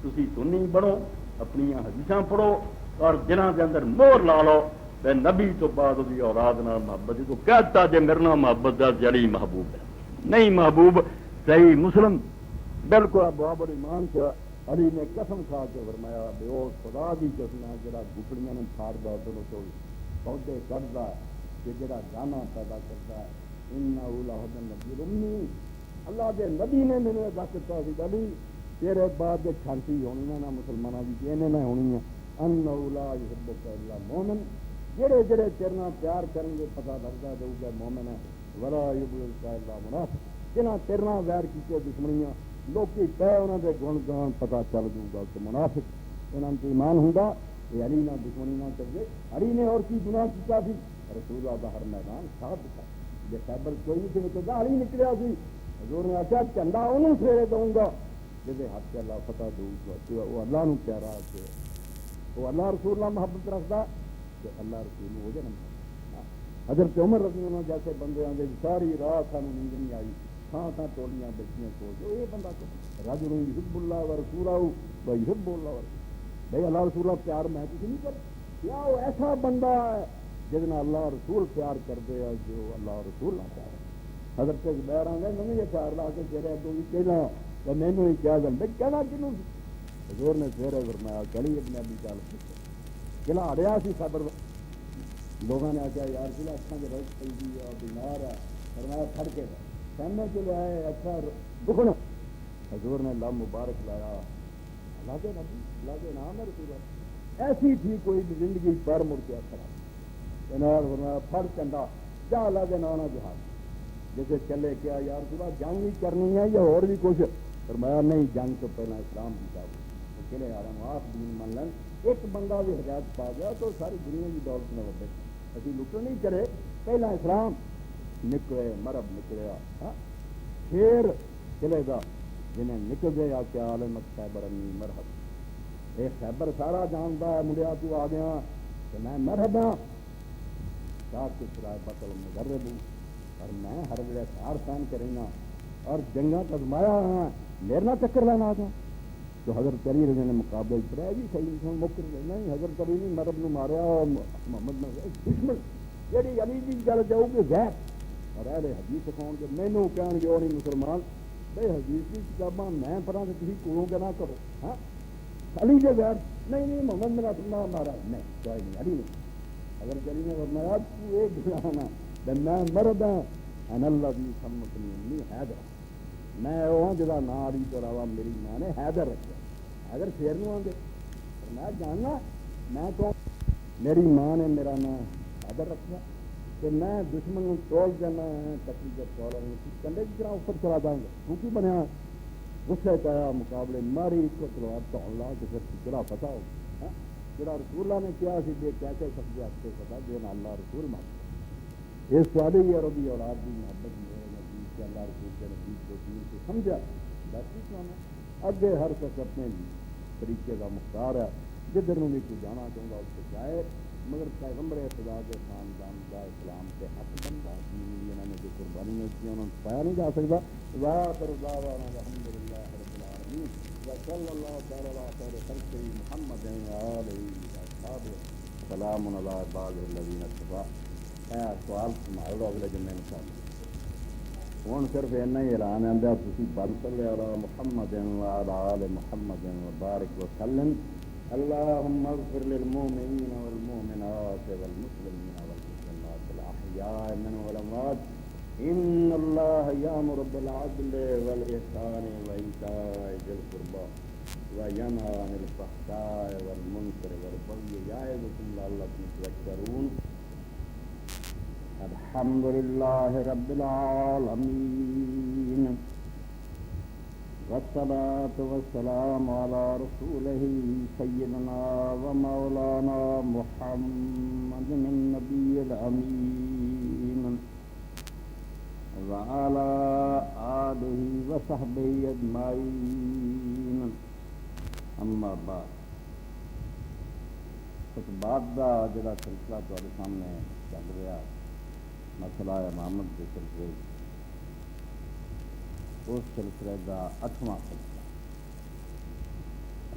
تسی سنی بنو، اپنی حدیثاں پڑھو اور جنہاں دے اندر مور لا لو تے نبی تو بعد دی اولاد نال محبت تو کہتا جے میرے نال محبت دا علی محبوب ہے نہیں محبوب صحیح مسلم بالکل ابواب الایمان سے علی نے قسم کھا کے فرمایا بے او خدا دی قسم ہے جڑا گھٹڑیاں نے پھاڑدا اودوں تو پودے کڈدا تے جڑا گانا پیدا کرتا ہے انہ لہد النبی امی اللہ دے نبی نے میرے دس دتا سی علی تیرے بعد چھانٹی ہونی نہ مسلماناں دی کہنے نہ ہونی ہے انہ لا یحبک الا مومن جڑے جڑے تیرے نال پیار کریں گے پتہ لگدا دے گا مومن ہے ولا یبغض الا منافق جنہاں تیرے نال ویر کیتے دشمنیاں لوکی پہ انہاں دے گن گان پتہ چل دوں گا کہ منافق انہاں تے ایمان ہوندا یہ علی نہ دشمنی نہ کرے علی نے اور کی گناہ کیتا سی رسول اللہ دا ہر میدان صاحب تھا جے خیبر کوئی نہیں سی نکلدا علی نکلیا سی حضور نے آخیا جھنڈا انہوں پھیرے دوں گا جہدے ہاتھ اللہ فتح دوں گا وہ اللہ نو پیارا کہ وہ اللہ رسول اللہ محبت رکھتا کہ اللہ رسول ہو جائے حضرت عمر رضی اللہ جیسے بندے آدھے ساری رات سانو نیند نہیں آئی تھان تھان ٹولیاں بیٹھیاں سو جو یہ بندہ رجل یحب اللہ و رسولہ و یحب اللہ و بھائی اللہ رسول اللہ پیار میں کسی نہیں کر کیا وہ ایسا بندہ ہے جس نے اللہ رسول پیار کر دیا جو اللہ رسول نہ پیار حضرت زبیر آ گئے میں یہ پیار لا کے تیرے اگوں بھی کہنا تو مینوں ہی کیا گل بھائی کہنا کنوں حضور نے سویرے فرمایا چلی ابن ابی طالب قلعہ اڑیا سی خیبر لوگوں نے آخیا یار قلعہ اکھاں دے روز پئی دی ہے بیمار ہے فرمایا پھڑ کے سامنے چلے آئے اچھا دکھن حضور نے لم مبارک لایا اللہ کے نبی اللہ کے نام ہے رسول اللہ ایسی تھی کوئی زندگی پر مڑ کے اثر فرمایا پھڑ چنڈا کیا اللہ کے نام جہاد جیسے چلے کیا یار رسول اللہ جنگ نہیں کرنی ہے یا اور بھی کچھ فرمایا نہیں جنگ تو پہلا اسلام کی چاہیے چلے آ رہا ہوں آپ دین من لین ایک بندہ بھی ہدایت پا گیا تو ساری دنیا کی دولت نہ وڈے ابھی لٹن نہیں کرے پہلا اسلام نکلے مرب نکلیا پھر چلے گا جنہیں نکل گیا کیا عالمت خیبر انی مرحب اے خیبر سارا جانتا ہے مڑیا تو آ گیا کہ میں مرحب ہاں ساتھ کے سرائے بطل مجرب ہوں اور میں ہر ویلے سار سہن کے رہنا اور جنگاں تزمایا ہاں میرے نہ چکر لینا آ گیا تو حضرت علی رضی نے مقابلہ کرا جی صحیح مکر نہیں حضرت علی نے مرب نو ماریا محمد نے دشمن جیڑی علی دی گل جاؤ گے غیر اور اہل حدیث سکھاؤ گے مینوں کہن گے وہ نہیں مسلمان بھائی حدیث کی کتاباں میں پڑھا تو تھی کولوں کے نہ کرو ہاں علی کے غیر نہیں محمد میرا سننا مارا نہیں کوئی نہیں علی نہیں اگر علی نے فرمایا تو ایک گناہ میں مرد ہوں ان اللہ بھی سمتنی امنی حیدر میں وہ جا نا علی تو علاوہ میری ماں نے حیدر رکھا حیدر شیر نو آدھے میں جاننا میں تو میری ماں نے میرا نام حیدر رکھا کہ میں دشمن کو توڑ دینا ہے تقریباً توڑ کنڈے کی طرح اوپر چلا جاؤں گا تو کی بنیا غصے پایا مقابلے ماری کو تلوار تو اللہ کے پھر جڑا پتا ہو جڑا رسول اللہ نے کیا سی دے کیسے سب کے ہاتھ سے پتا جو نا اللہ رسول مانتا اس سوالے ہی عربی اولاد کی محبت میں کہ اللہ رسول کے نبی کو دین کو سمجھا باقی تو اگے ہر شخص اپنے طریقے کا مختار ہے جدھر بھی کوئی جانا چاہتا اس کو جائے مگر پیغمبر خدا کے خاندان کا اسلام کے حق بنتا انہوں نے جو قربانیاں کی انہوں نے پایا نہیں جا سکتا وآخر دعوانا الحمد للہ رب العالمین وصلی اللہ تعالی علی خیر خلقہ محمد وآلہ وصحبہ سلام علی عبادہ الذین اصطفیٰ سوال سمجھ لو اگلے جمعے میں شامل ہوں صرف اینا ہی اعلان آتا تھی بل صلی علی محمد وعلی آل محمد وبارک وسلم اللهم اغفر للمؤمنين والمؤمنات والمسلمين والمسلمات الأحياء منهم والأموات إن الله يأمر بالعدل والإحسان وإيتاء ذي القربى وينهى عن الفحشاء والمنكر والبغي يعظكم لعلكم تذكرون الحمد لله رب العالمين والصلاة والسلام على رسوله سيدنا ومولانا محمد النبي الأمين وعلى آله وصحبه أجمعين أما بعد خطبات دا جڑا سلسلہ تہاڈے سامنے چل رہا مسئلہ امامت کے سلسلے اس سلسلے کا 8واں سلسلہ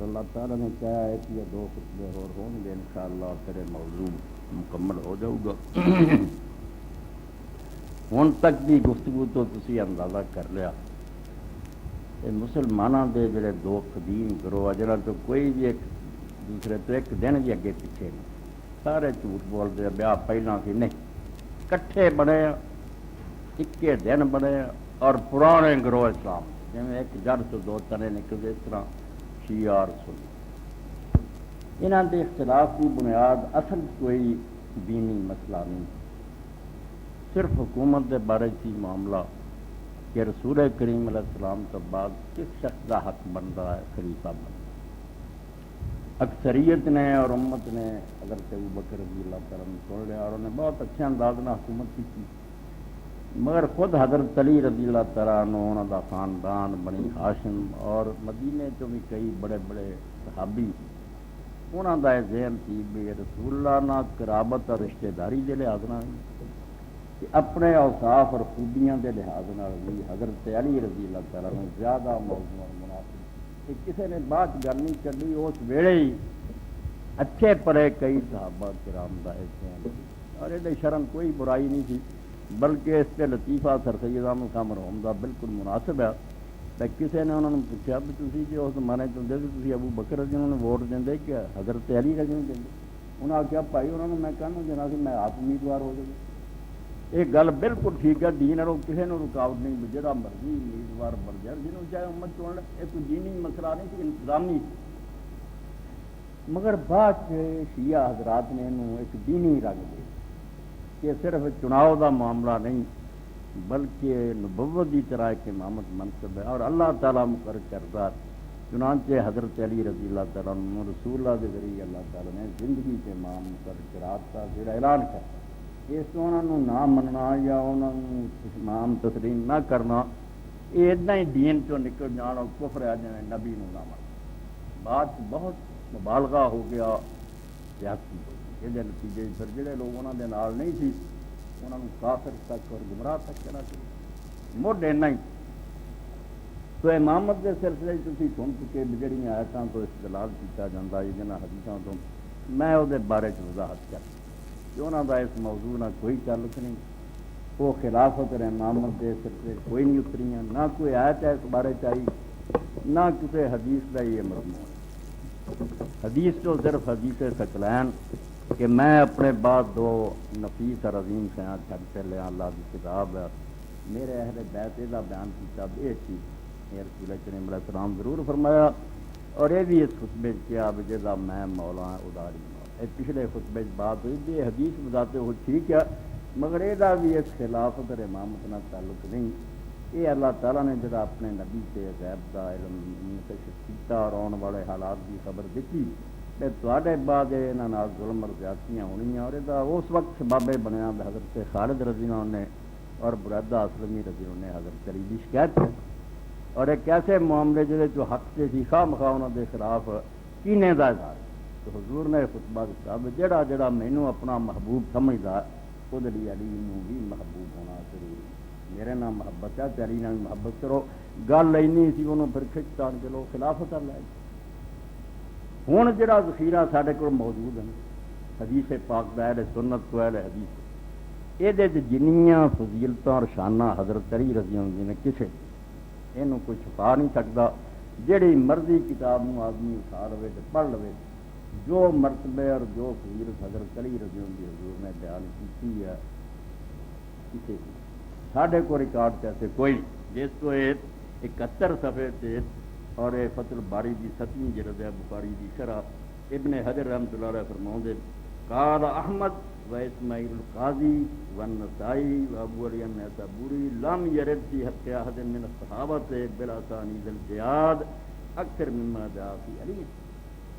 اللہ تعالیٰ نے کہا ہے کہ یہ 2 خطبے اور ہوں گے انشاءاللہ پھر موضوع مکمل ہو جاؤ گا. ہن تک کی گفتگو تو تسی اندازہ کر لیا کہ مسلمانوں کے جڑے 2 قدیم گروہ جنہاں تو کوئی بھی ایک دوسرے تو ایک دن بھی اگے پیچھے نہیں, سارے جھوٹ بولتے ہیں بیاہ پہلا سی نہیں, کٹھے بنے اکے دن بنے اور پرانے گروہ اسلام جی ایک جڑ تو 2 تنے نکلتے اس طرح شیعہ اور سنی. یہاں کے اختلاف کی بنیاد اصل کوئی دینی مسئلہ نہیں, صرف حکومت کے بارے سی معاملہ کہ رسول کریم علیہ السلام تو بعد کس شخص کا حق بنتا ہے خلیفہ بنتا. اکثریت نے اور امت نے حضرت ابوبکر رضی اللہ تعالیٰ نے سن لیا اور انہیں بہت اچھے انداز میں حکومت کی تھی, مگر خود حضرت علی رضی اللہ تعالیٰ عنہ انہوں کا خاندان بنی ہاشم اور مدینے چوں بھی کئی بڑے بڑے صحابی انہوں کا یہ ذہن تھی بھی رسول اللہ نہ قرابت اور رشتہ داری کے لحاظ کہ اپنے اوصاف اور خوبیاں کے لحاظ بھی حضرت علی رضی اللہ تعالیٰ نے زیادہ موضوع اور مناسب کہ کسی نے بات گل نہیں چلی. اس ویلے ہی اچھے پڑے کئی صحابہ کرام کا ذہن اور یہ شرم کوئی برائی نہیں تھی, بلکہ اس پہ لطیفہ سر سید احمد خان مرحوم کا بالکل مناسب ہے. کسی نے انہوں نے پوچھا بھی تھی جی اس زمانے چاہتے کہ تھی ابو بکر رضی انہوں نے ووٹ دیں کیا حضرت علی رضی دیں, انہوں نے آخیا بھائی انہوں نے میں کہنا جنا کہ میں آپ امیدوار ہو جاؤں. یہ گل بالکل ٹھیک ہے, دین اور کسی نے رکاوٹ نہیں, جہاں مرضی امیدوار بن جائے جنہوں چاہے امت چن لے, یہ کوئی دینی مسئلہ نہیں سی, انتظامی. مگر بعد شیعہ حضرات نے انہوں ایک دینی رنگ دے کہ صرف چناؤ کا معاملہ نہیں بلکہ نبوت کی طرح ایک امامت منصب ہے اور اللہ تعالیٰ مقرر کردہ. چنانچہ حضرت علی رضی اللہ تعالیٰ عنہ رسول اللہ کے ذریعے اللہ تعالیٰ نے زندگی کے امام مقرر کرات کا پھر اعلان کرتا. اس کو انہوں نہ مننا یا انہوں امام تسلیم نہ کرنا یہ اتنا ہی دین چوں نکل جان اور کفر ہے جائیں نبی نو نہ من. بات بہت مبالغہ ہو گیا سیاسی یہ نتیجے پھر جڑے لوگ انہوں کے نال نہیں تھی انہوں نے کافر تک اور گمراہ تک کہنا چاہیے مڈ اینا ہی. تو امامت کے سلسلے تھی سن چکے جہاں آیتوں تو استدلال کیا جاتا ہے جنہیں حدیثوں تو میں وہ بارے وضاحت کر کہ انہوں کا اس موضوع نہ کوئی تعلق نہیں. وہ خلافت اور امامت کے سلسلے کوئی نہیں اتریاں, نہ کوئی آیت ہے اس بارے چاہیے نہ کسی حدیث کا یہ مضمون. حدیث تو صرف حدیث ثقلین کہ میں اپنے بعد 2 نفیس اور عظیم سیاح چھڑ سے لیا, اللہ کی کتاب ہے میرے اہل بیت یہ بیان کیا یہ چیز رسول کریم علیہ السلام ضرور فرمایا اور یہ بھی اس خطبے کیا جا میں مولا اداری مولا. پچھلے خطبے بات ہوئی بھی حدیث بتاتے ہو ٹھیک ہے مگر یہ بھی اس خلافت اور امامت نہ تعلق نہیں. یہ اللہ تعالیٰ نے جڑا اپنے نبی سے غیب کا علم کیا اور آنے والے حالات کی خبر دیتی تے بعد یہاں ظلم اور زیادتیاں ہونی اور یہ اس وقت سبابے بنیا حضرت خالد رضی اللہ نے اور برادہ اسلمی رضی اللہ نے حضرت علی کی شکایت ہے اور ایک ایسے معاملے جہے جو حق سے سی خواہ مخواہ انہوں کے خلاف کینے کا اظہار. تو حضور نے خطبہ دتا جڑا جڑا مینوں اپنا محبوب سمجھدا وہ علی نوں بھی محبوب ہونا ضروری. میرے نام محبت ہے علی نال محبت کرو. گل اینی سی انہوں پھر کھچ تان کے لوگ خلافت لے. ہوں جڑا ذخیرہ سارے کو موجود ہے حدیث پاک دا اہل سنت تو اہل حدیث یہ جنیاں فضیلتاں اور شانہ حضرت علی رضی اللہ نے کسے یہ کوئی چھپا نہیں سکتا. جہی مرضی کتاب نو آدمی اٹھا لے تو پڑھ لے جو مرتبے اور جو فضیلت حضرت علی رضی اللہ عنہ حضور نے بیان کی ہے کسی ساڈے کو ریکارڈ کیسے کوئی جس کو 71 صفحے سے اور فتح الباری کی 7ویں جلد ہے بخاری کی شرح ابن حجر رحمۃ اللہ علیہ فرماؤں دے قال احمد و اسماعیل القاضی والنسائی و ابو علی النیسابوری لم یرد فی حق احد من الصحابۃ بالاسانید الجہاد اکثر مما جاء فی علی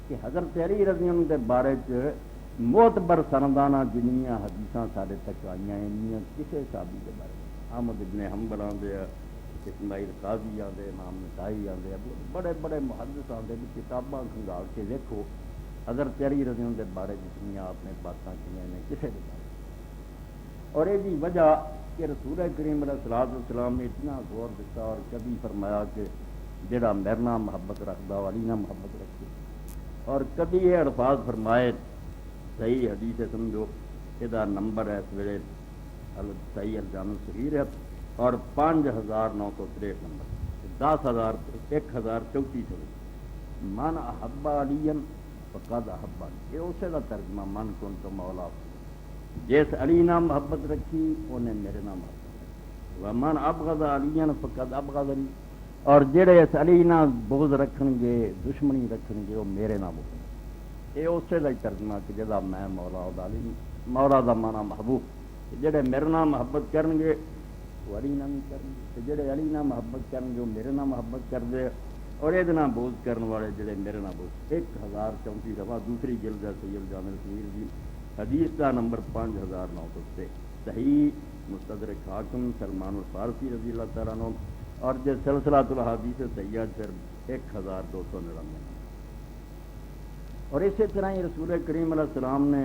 کہ حضرت علی رضی اللہ عنہ کے بارے معتبر سندانہ جنیاں حدیثاں سارے تک آئیاں ہیں کسی صحابی کے بارے میں احمد ابن حنبل آندے اسماعیل قاضی آدھے امام نسائی آدھے بڑے بڑے محدث آدھے بھی کتاباں کھنگال کے دیکھو حضرت علی رضی اللہ عنہ کے بارے جتنی آپ نے باتیں کی ہیں کسی کے بارے. اور یہ بھی وجہ کہ رسول کریم علیہ الصلوۃ والسلام نے اتنا زور دیتا اور کبھی فرمایا کہ جڑا میرے نام محبت رکھتا علی نہ محبت رکھے اور کبھی یہ الفاظ فرمائے صحیح حدیث ہے، سمجھو یہ نمبر ہے اس ویلے صحیح الجامع الصغیر ہے اور 5963 نمبر 10,034 چلو من احب علی فقد احب علی، یہ اسے کا ترجمہ من کن تو مولا، جس علی نام محبت رکھی انہیں میرے نام محبت رکھی، ومن ابغض علی فقد ابغض علی، اور جڑے اس علی نام بغض رکھن گے دشمنی رکھن گے وہ میرے نام بغض، یہ اسے کا ترجمہ کہ جدا میں مولا علی، مولا دا مانا محبوب، جڑے میرے نام محبت کرن گے وہ علی نام کرن گے، جڑے علی نام محبت کرن گے وہ میرے نام محبت کر دے، اور یہ نام بغض کرن والے جڑے میرے نام بغض۔ 1034 دفعہ دوسری جلد ہے سید الجامع الصغیر دی، حدیث کا نمبر 5903، صحیح مستدرک حاکم سلمان الفارسی رضی اللہ تعالیٰ عنہ، اور جو سلسلہ الحدیث سیاح پھر 1299۔ اور اسی طرح ہی رسول کریم علیہ السلام نے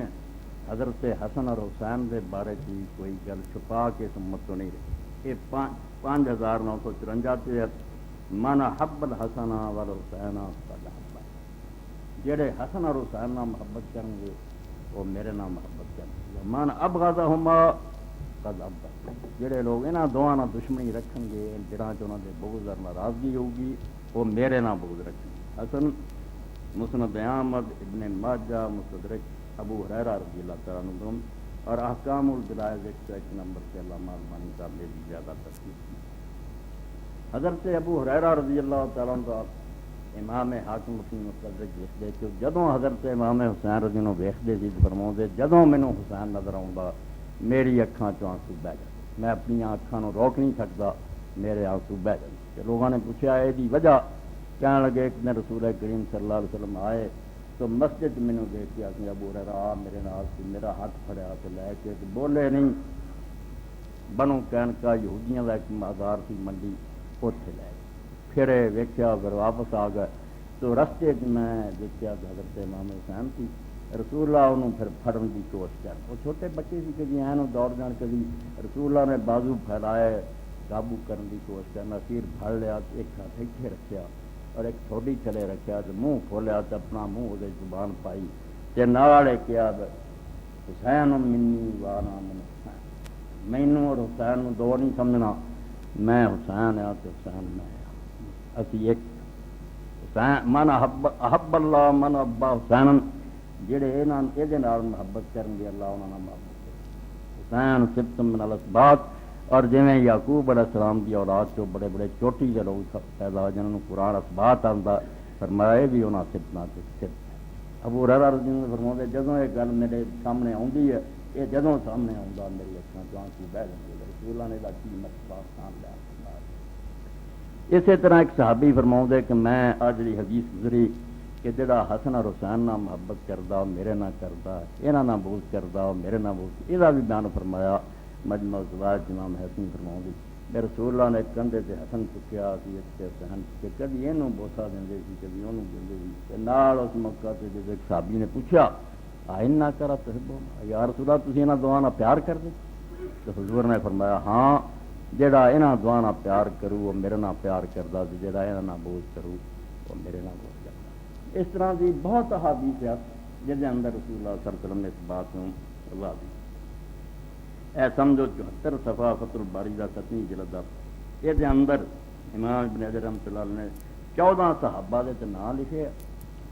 حضرت حسن اور حسین کے بارے کی کوئی گل چھپا کے سمت تو نہیں رہی، یہ 5954 سے من حب الحسن والحسین فقد حب، جڑے حسن اور حسین نام محبت کریں گے وہ میرے نام محبت کریں گے، من ابغضہما فقد ابغض، جڑے لوگ انہاں دونوں نال دشمنی رکھیں گے جڑاں چ انہاں دے بغض اور ناراضگی ہوگی وہ میرے نام بغض رکھیں گے۔ حسن مسند احمد، ابن ماجہ، مستدرک ابو ہریرہ رضی اللہ تعالیٰ عنہ، اور احکام الجنائز 101 نمبر سے علامہ البانی صاحب نے بھی زیادہ تفصیل کی۔ حضرت ابو ہریرہ رضی اللہ تعالیٰ عنہ امام حاکم اپنی مستدرک ویکھدے کہ جدوں حضرت امام حسین رضی اللہ عنہ ویکھدے سی فرماؤندے جدوں مینوں حسین نظر آؤندا میری اکھاں چوں آنسو بہ جاندے، میں اپنی اکھاں نوں روک نہیں سکدا، میرے آنسو بہ جاندے۔ لوگوں نے پوچھا اے دی وجہ، کہنے لگے ایک دن رسول کریم صلی اللہ علیہ وسلم آئے تو مسجد مینوں دیکھ کے آخر ابو ہریرہ میرے نال سی، میرا ہاتھ پھڑیا تو لے کے بولے نہیں، بنو قینقاع یہودیاں دا ایک مزار سی منڈی، اوتھے لے گئے، پھر ویکھیا پھر واپس آ گئے تو رستے میں دیکھا کہ حضرت امام حسین تھی، رسول اللہ انہوں پھر پھڑن کی کوشش کر، وہ چھوٹے بچے سی کہ اینوں دوڑ جان کبھی، رسول اللہ نے بازو پھیلائے قابو کرنے کی کوشش کرنا، پھر پھڑ لیا، ایک ہاتھ اتنے رکھیا اور ایک تھوڑی تھلے رکھیا تو منہ کھولیا تو اپنا منہ وہ زبان پائی تے نال کیا حسین منی وانا من حسین، مینوں اور حسین نوں دو نہیں سمجھنا، میں حسین ہاں تو حسین میں ہاں، اسی ایک حسین من احب اللہ من ابا حسین، جڑے یہ محبت کریں گے اللہ انہوں نے محبت کرے، حسین سبت من الاسباط، اور جویں یعقوب علیہ السلام کی اولاد چو بڑے بڑے چوٹی کے لوگ پیدا جنہوں قرآن اسباط آتا فرمایا بھی انہاں سبتاں تے سبت ہے۔ ابو ہریرہ رضی اللہ عنہ فرماتے جدوں یہ گل میرے سامنے آتی ہے، یہ جدوں سامنے آتا میری اکھاں چوں آنسو بہ جاندے، رسول اللہ نے دا کی مرتبہ شان لیا۔ اسی طرح ایک صحابی فرماؤں کہ میں آج جی حدیث گزری کہ جڑا حسن اور حسین نہ محبت کردا میرے نہ کردا، انہاں نہ بغض کردا میرے نہ بغض، یہ بھی بیان فرمایا مجمع الزواج امام حسن فرماؤں میں رسول اللہ نے کندھے سے حسن چکیا سی، ایک سے حسین کہ کبھی اینوں بوسا دیندے سی کبھی اونوں دیندے سی، نال اس موقع تے جب ایک صحابی نے پوچھا آئن نہ کرا تحبو، یا رسول اللہ تسی انہاں دعاں نال پیار کر دے؟ تو حضور نے فرمایا ہاں جڑا انہاں دعاں نال پیار کرو وہ میرے نال پیار کردا، تے جڑا انہاں نال بغض کرو وہ میرے نال بغض کردا۔ اس طرح کی بہت احادیث ہیں جن کے اندر رسول اللہ صلی اللہ علیہ وسلم نے اس بات کو وضاح دی۔ اے سمجھو 74 صفحہ فتح الباری کا 7ویں جلد دا، یہ اندر امام ابن حجر رحمۃ اللہ علیہ نے 14 صحابہ دے نام لکھے،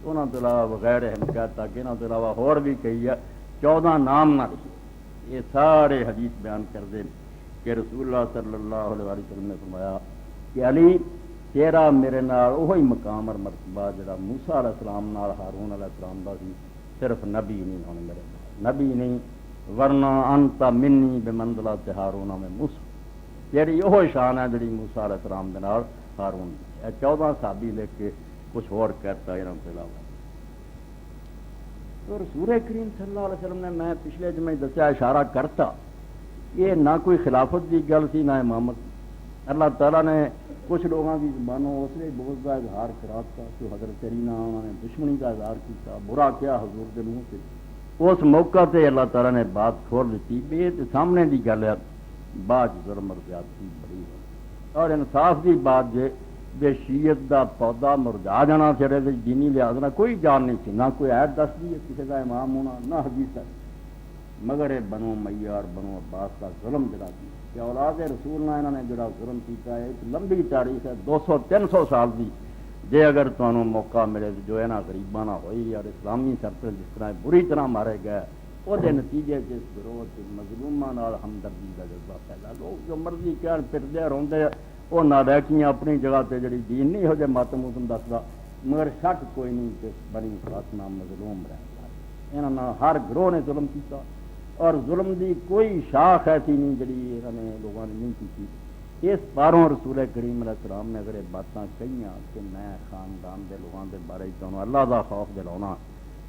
انہوں کے علاوہ بغیر حقیقت تک انہوں کے علاوہ اور بھی کئی ہے 14 نام نہ لکھے، یہ سارے حدیث بیان کر دیں کہ رسول اللہ صلی اللہ علیہ وسلم نے فرمایا کہ علی تیرا میرے نال وہی مقام اور مرتبہ جڑا موسیٰ علیہ السلام نال ہارون علیہ السلام دا سی، صرف نبی نہیں ہونے میرے نال، نبی نہیں ورنہ انت منی بمنزلۃ ہارون میں موسیٰ، جیڑی وہ شان ہے جڑی موسیٰ علیہ السلام دے نال ہارون دی۔ 14 صحابی لکھ کے کچھ اور کہتا ہے انہوں کے علاوہ۔ تو رسول کریم صلی اللہ علیہ وسلم نے میں پچھلے جمعے دسیا اشارہ کرتا، یہ نہ کوئی خلافت کی گل سی نہ امامت، اللہ تعالیٰ نے کچھ لوگوں کی زبانوں اس لیے بغض کا اظہار کراتا کہ حضرت علی نہ انہوں نے دشمنی کا اظہار کیا، برا کیا حضور کے منہ سے، اس موقع تے اللہ تعالیٰ نے بات کھول دیتی بھی یہ سامنے دی گل ہے، بعد ظلم اور زیادتی بڑی ہے اور انصاف دی بات جے بے شیعت دا پودا مرجا جانا پھر دینی لحاظ نہ کوئی جان نہیں سی، نہ کوئی عیب دستی ہے کسی کا امام ہونا، نہ حدیث ہے، مگر یہ بنو امیہ اور بنو عباس کا ظلم جڑا کیا کہ اولاد رسول نہ انہوں نے جڑا ظلم کیتا ہے، ایک لمبی تاریخ ہے 200-300 سال دی، جے اگر تمہیں موقع ملے جو یہاں غریباں نہ ہوئی اور اسلامی سرپرست جس طرح بری طرح مارے گئے وہ نتیجے جس گروہ مظلوماں نال ہمدردی کا جذبہ پیدا، لوگ جو مرضی کہن پھردے روندے وہ نالائکیاں اپنی جگہ تے جڑی دین نہیں ہو جائے ماتم اتم دسدا، مگر شک کوئی نہیں کہ بنی فاطمہ مظلوم رہے، انہوں نے ہر گروہ نے ظلم کیتا اور ظلم دی کوئی شاخ ایسی نہیں جڑی انہوں نے لوگوں نے نہیں کی۔ اس پاروں رسول کریم علیہ السلام نے اگر یہ باتاں کہیاں کہ میں خاندان دے لوگوں دے بارے چاہوں اللہ دا خوف دلاؤنا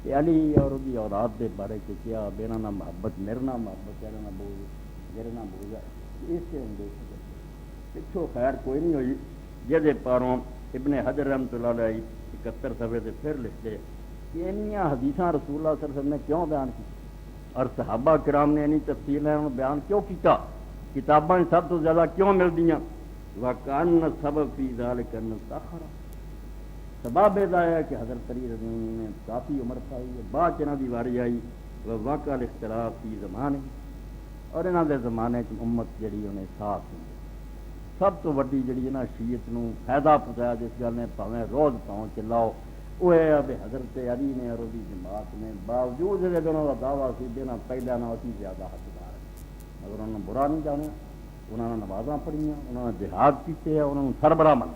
کہ علی اور دی اولاد دے بارے کہ کیا میرا نہ محبت میرے نہ محبت تیرے نہ بوجھ میرے نہ بوجھ اس سے ہم دیکھ سکتے پچھو خیر کوئی نہیں ہوئی جہدے پاروں ابن حجر رحمۃ اللہ علیہ 71 صفحے سے پھر لکھتے کہ انیاں حدیثاں رسول اللہ صلی اللہ علیہ وسلم نے کیوں بیان کی اور صحابہ کرام نے انہی تفصیل ہے بیان کیوں کیتا، کتاباں سب تو زیادہ کیوں مل دیاں، وَكَأَنَّ السَّبَبَ فِي ذَلِكَ أَنَّ التَّأَخَّرَ، سبب یہ ہے کہ حضرت علی رضی اللہ عنہ نے کافی عمر پائی ہے، بعد چ انہاں دی واری آئی، وَوَقَعَ الْاخْتِلَافُ فِي زَمَانِهِ، اور انہاں دے زمانے چ امت جڑی انہیں ساتھ ہوئی سب تو وڈی جڑی ہے نا شیعت نو فائدہ پہنچایا جس گل نے پاویں روز پاؤں چلاؤ وہ ہے اب حضرت علی نے اور وہ جماعت نے باوجود یہ دونوں کا دعویٰ سی دینا پہلے نہ اسی زیادہ حقدار ہے، مگر انہوں نے برا نہیں جانا، انہوں نے نمازاں پڑھیاں، انہوں نے جہاد کیتے ہیں، انہوں نے سربراہ منا،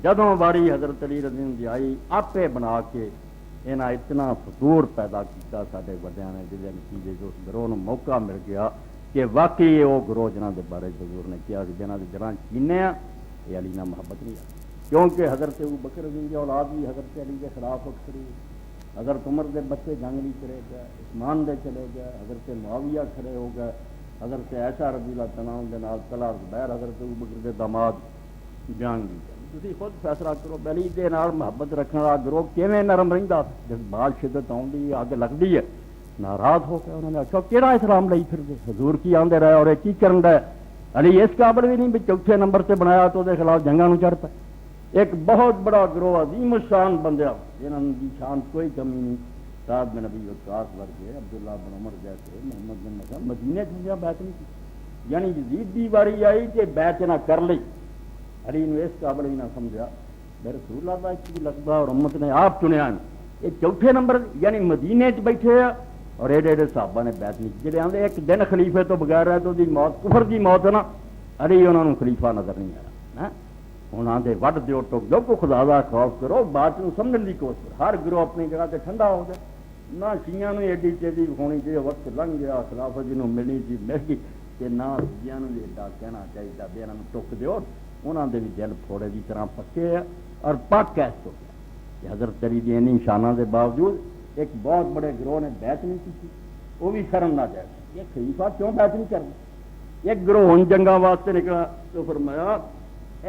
جدوں باری حضرت علی رضی اللہ عنہ دی آئی آپے بنا کے انہاں اتنا فتور پیدا کیتا سارے وڈیاں نے جہدے نتیجے جو اس گروہ نو موقع مل گیا کہ واقعی وہ گروہ جنہاں دے بارے حضور نے کیا کہ جنہاں دے جران چینے ہیں یہ علی نہ محبت نہیں ہے، کیونکہ حضرت ابو بکر رضی اللہ اولاد بھی حضرت علی کے خلاف وقت کری، حضرت عمر دے بچے جنگ نہیں کرے گئے، عثمان دے چلے گئے، حضرت معاویہ کھڑے ہو گئے، حضرت عائشہ رضی اللہ تعالیٰ عنہ دے نال طلحہ زبیر حضرت ابو بکر دے داماد جنگ نہیں کرے، تسی خود فیصلہ کرو علی دے نال محبت رکھنے والا گروہ کیویں نرم رہندا، جس بات شدت آؤندی اگ لگدی ہے ناراض ہو کے انہوں نے آخیا کہڑا اسلام لئی پھر دے حضور کی آندے رہے اور کی کرن دے، علی اس قابل بھی نہیں بھی چوتھے نمبر سے بنایا تو دے خلاف جنگاں نو چڑھ پائے، ایک بہت بڑا گروہ عظیم الشان بندہ جنہاں دی شان کوئی کمی نہیں، سعد بن ابی وقاص ورگے، عبداللہ بن عمر جیسے، محمد بن مسلم، مدینے سے بیعت نہیں کی، یعنی یزید دی واری آئی کہ بیعت نہ کر لی، علی نے اس قابل ہی نہ سمجھا بے رسول اللہ کا کی لقبہ اور امت نے آپ چنیا، یہ چوتھے نمبر یعنی مدینے چ بیٹھے اور ایڈے ایڈے صحابہ نے بیعت نہیں کی، جڑے آندے ایک دن خلیفے تو بغیر رہے تو دی موت کفر دی موت ہے نا، علی انہوں نے خلیفہ نظر نہیں آیا، انہوں نے وڈ دیو ٹوک دو کو خدا دا خوف کرو، بات نو سمجھن دی کوشش کرو، ہر گروہ اپنی جگہ تے ٹھنڈا ہو جائے، نہ شیعہ نو ایڈی تیزی ہونی چاہیے وقت لنگ گیا خلافت جنوں ملنی سی مل گئی کہ نہ شیعہ نو ایڈا کہنا چاہیے بھی انہوں ٹوک دیو، انہوں دے بھی دل پھوڑے دی طرح پکے ہے اور پاک کیس ہو گیا کہ حضرت علی دی انہی شاناں دے باوجود ایک بہت بڑے گروہ نے بیعت نہیں کی، وہ بھی شرم نہ جائے، یہ خلیفہ کیوں بیعت نہیں کرنا، ایک گروہ ان جنگاں واسطے نکلا تو فرمایا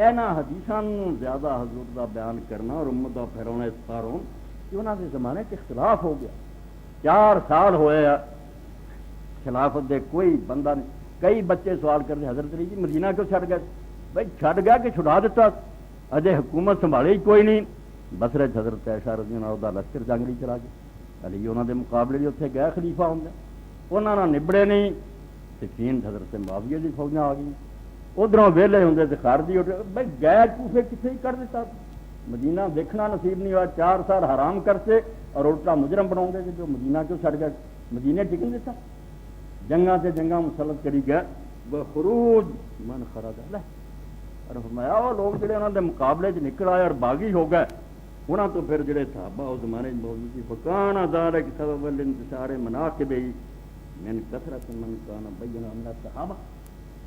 اینا حدیثاں زیادہ حضور دا بیان کرنا اور امت دا پھیراؤنا اس پاروں کہ انہاں دے زمانے کے اختلاف ہو گیا، 4 سال ہوئے خلافت دے کوئی بندہ نہیں، کئی بچے سوال کرتے حضرت علی جی مدینہ کیوں چھڑ گئے، بھائی چھڑ گیا کہ چھڑا دیتا، اجے حکومت سنبھالی کوئی نہیں، بصرے حضرت عائشہ رضی اللہ عنہ دا لشکر جنگ نہیں چلا گیا، علی انہوں دے مقابلے بھی اتنے گئے خلیفہ ہوں انہوں نے نبڑے نہیں، سفین حضرت معاویہ دی فوجاں آ گئی، ادھروں ویلے ہوں تو خارجی اٹھ بھائی گئے کوفے کتنے ہی کر دیتا، مدینہ دیکھنا نصیب نہیں ہوا، 4 سال حرام کرتے اور الٹا مجرم بناؤں گے کہ جو مدینہ کیوں چھڑ گئے، مدینہ ٹکن دیتا، جنگاں سے جنگاں مسلط کری گئے، بخروج من خرج علیہ، اور فرمایا وہ لوگ جڑے انہوں دے مقابلے چ نکل آئے اور باغی ہو گئے، انہوں تو پھر جڑے صحابہ اس زمانے موجود تھی فکان ذالک سبب الانتشار مناقبہ من کثرت من کان بین من الصحابہ،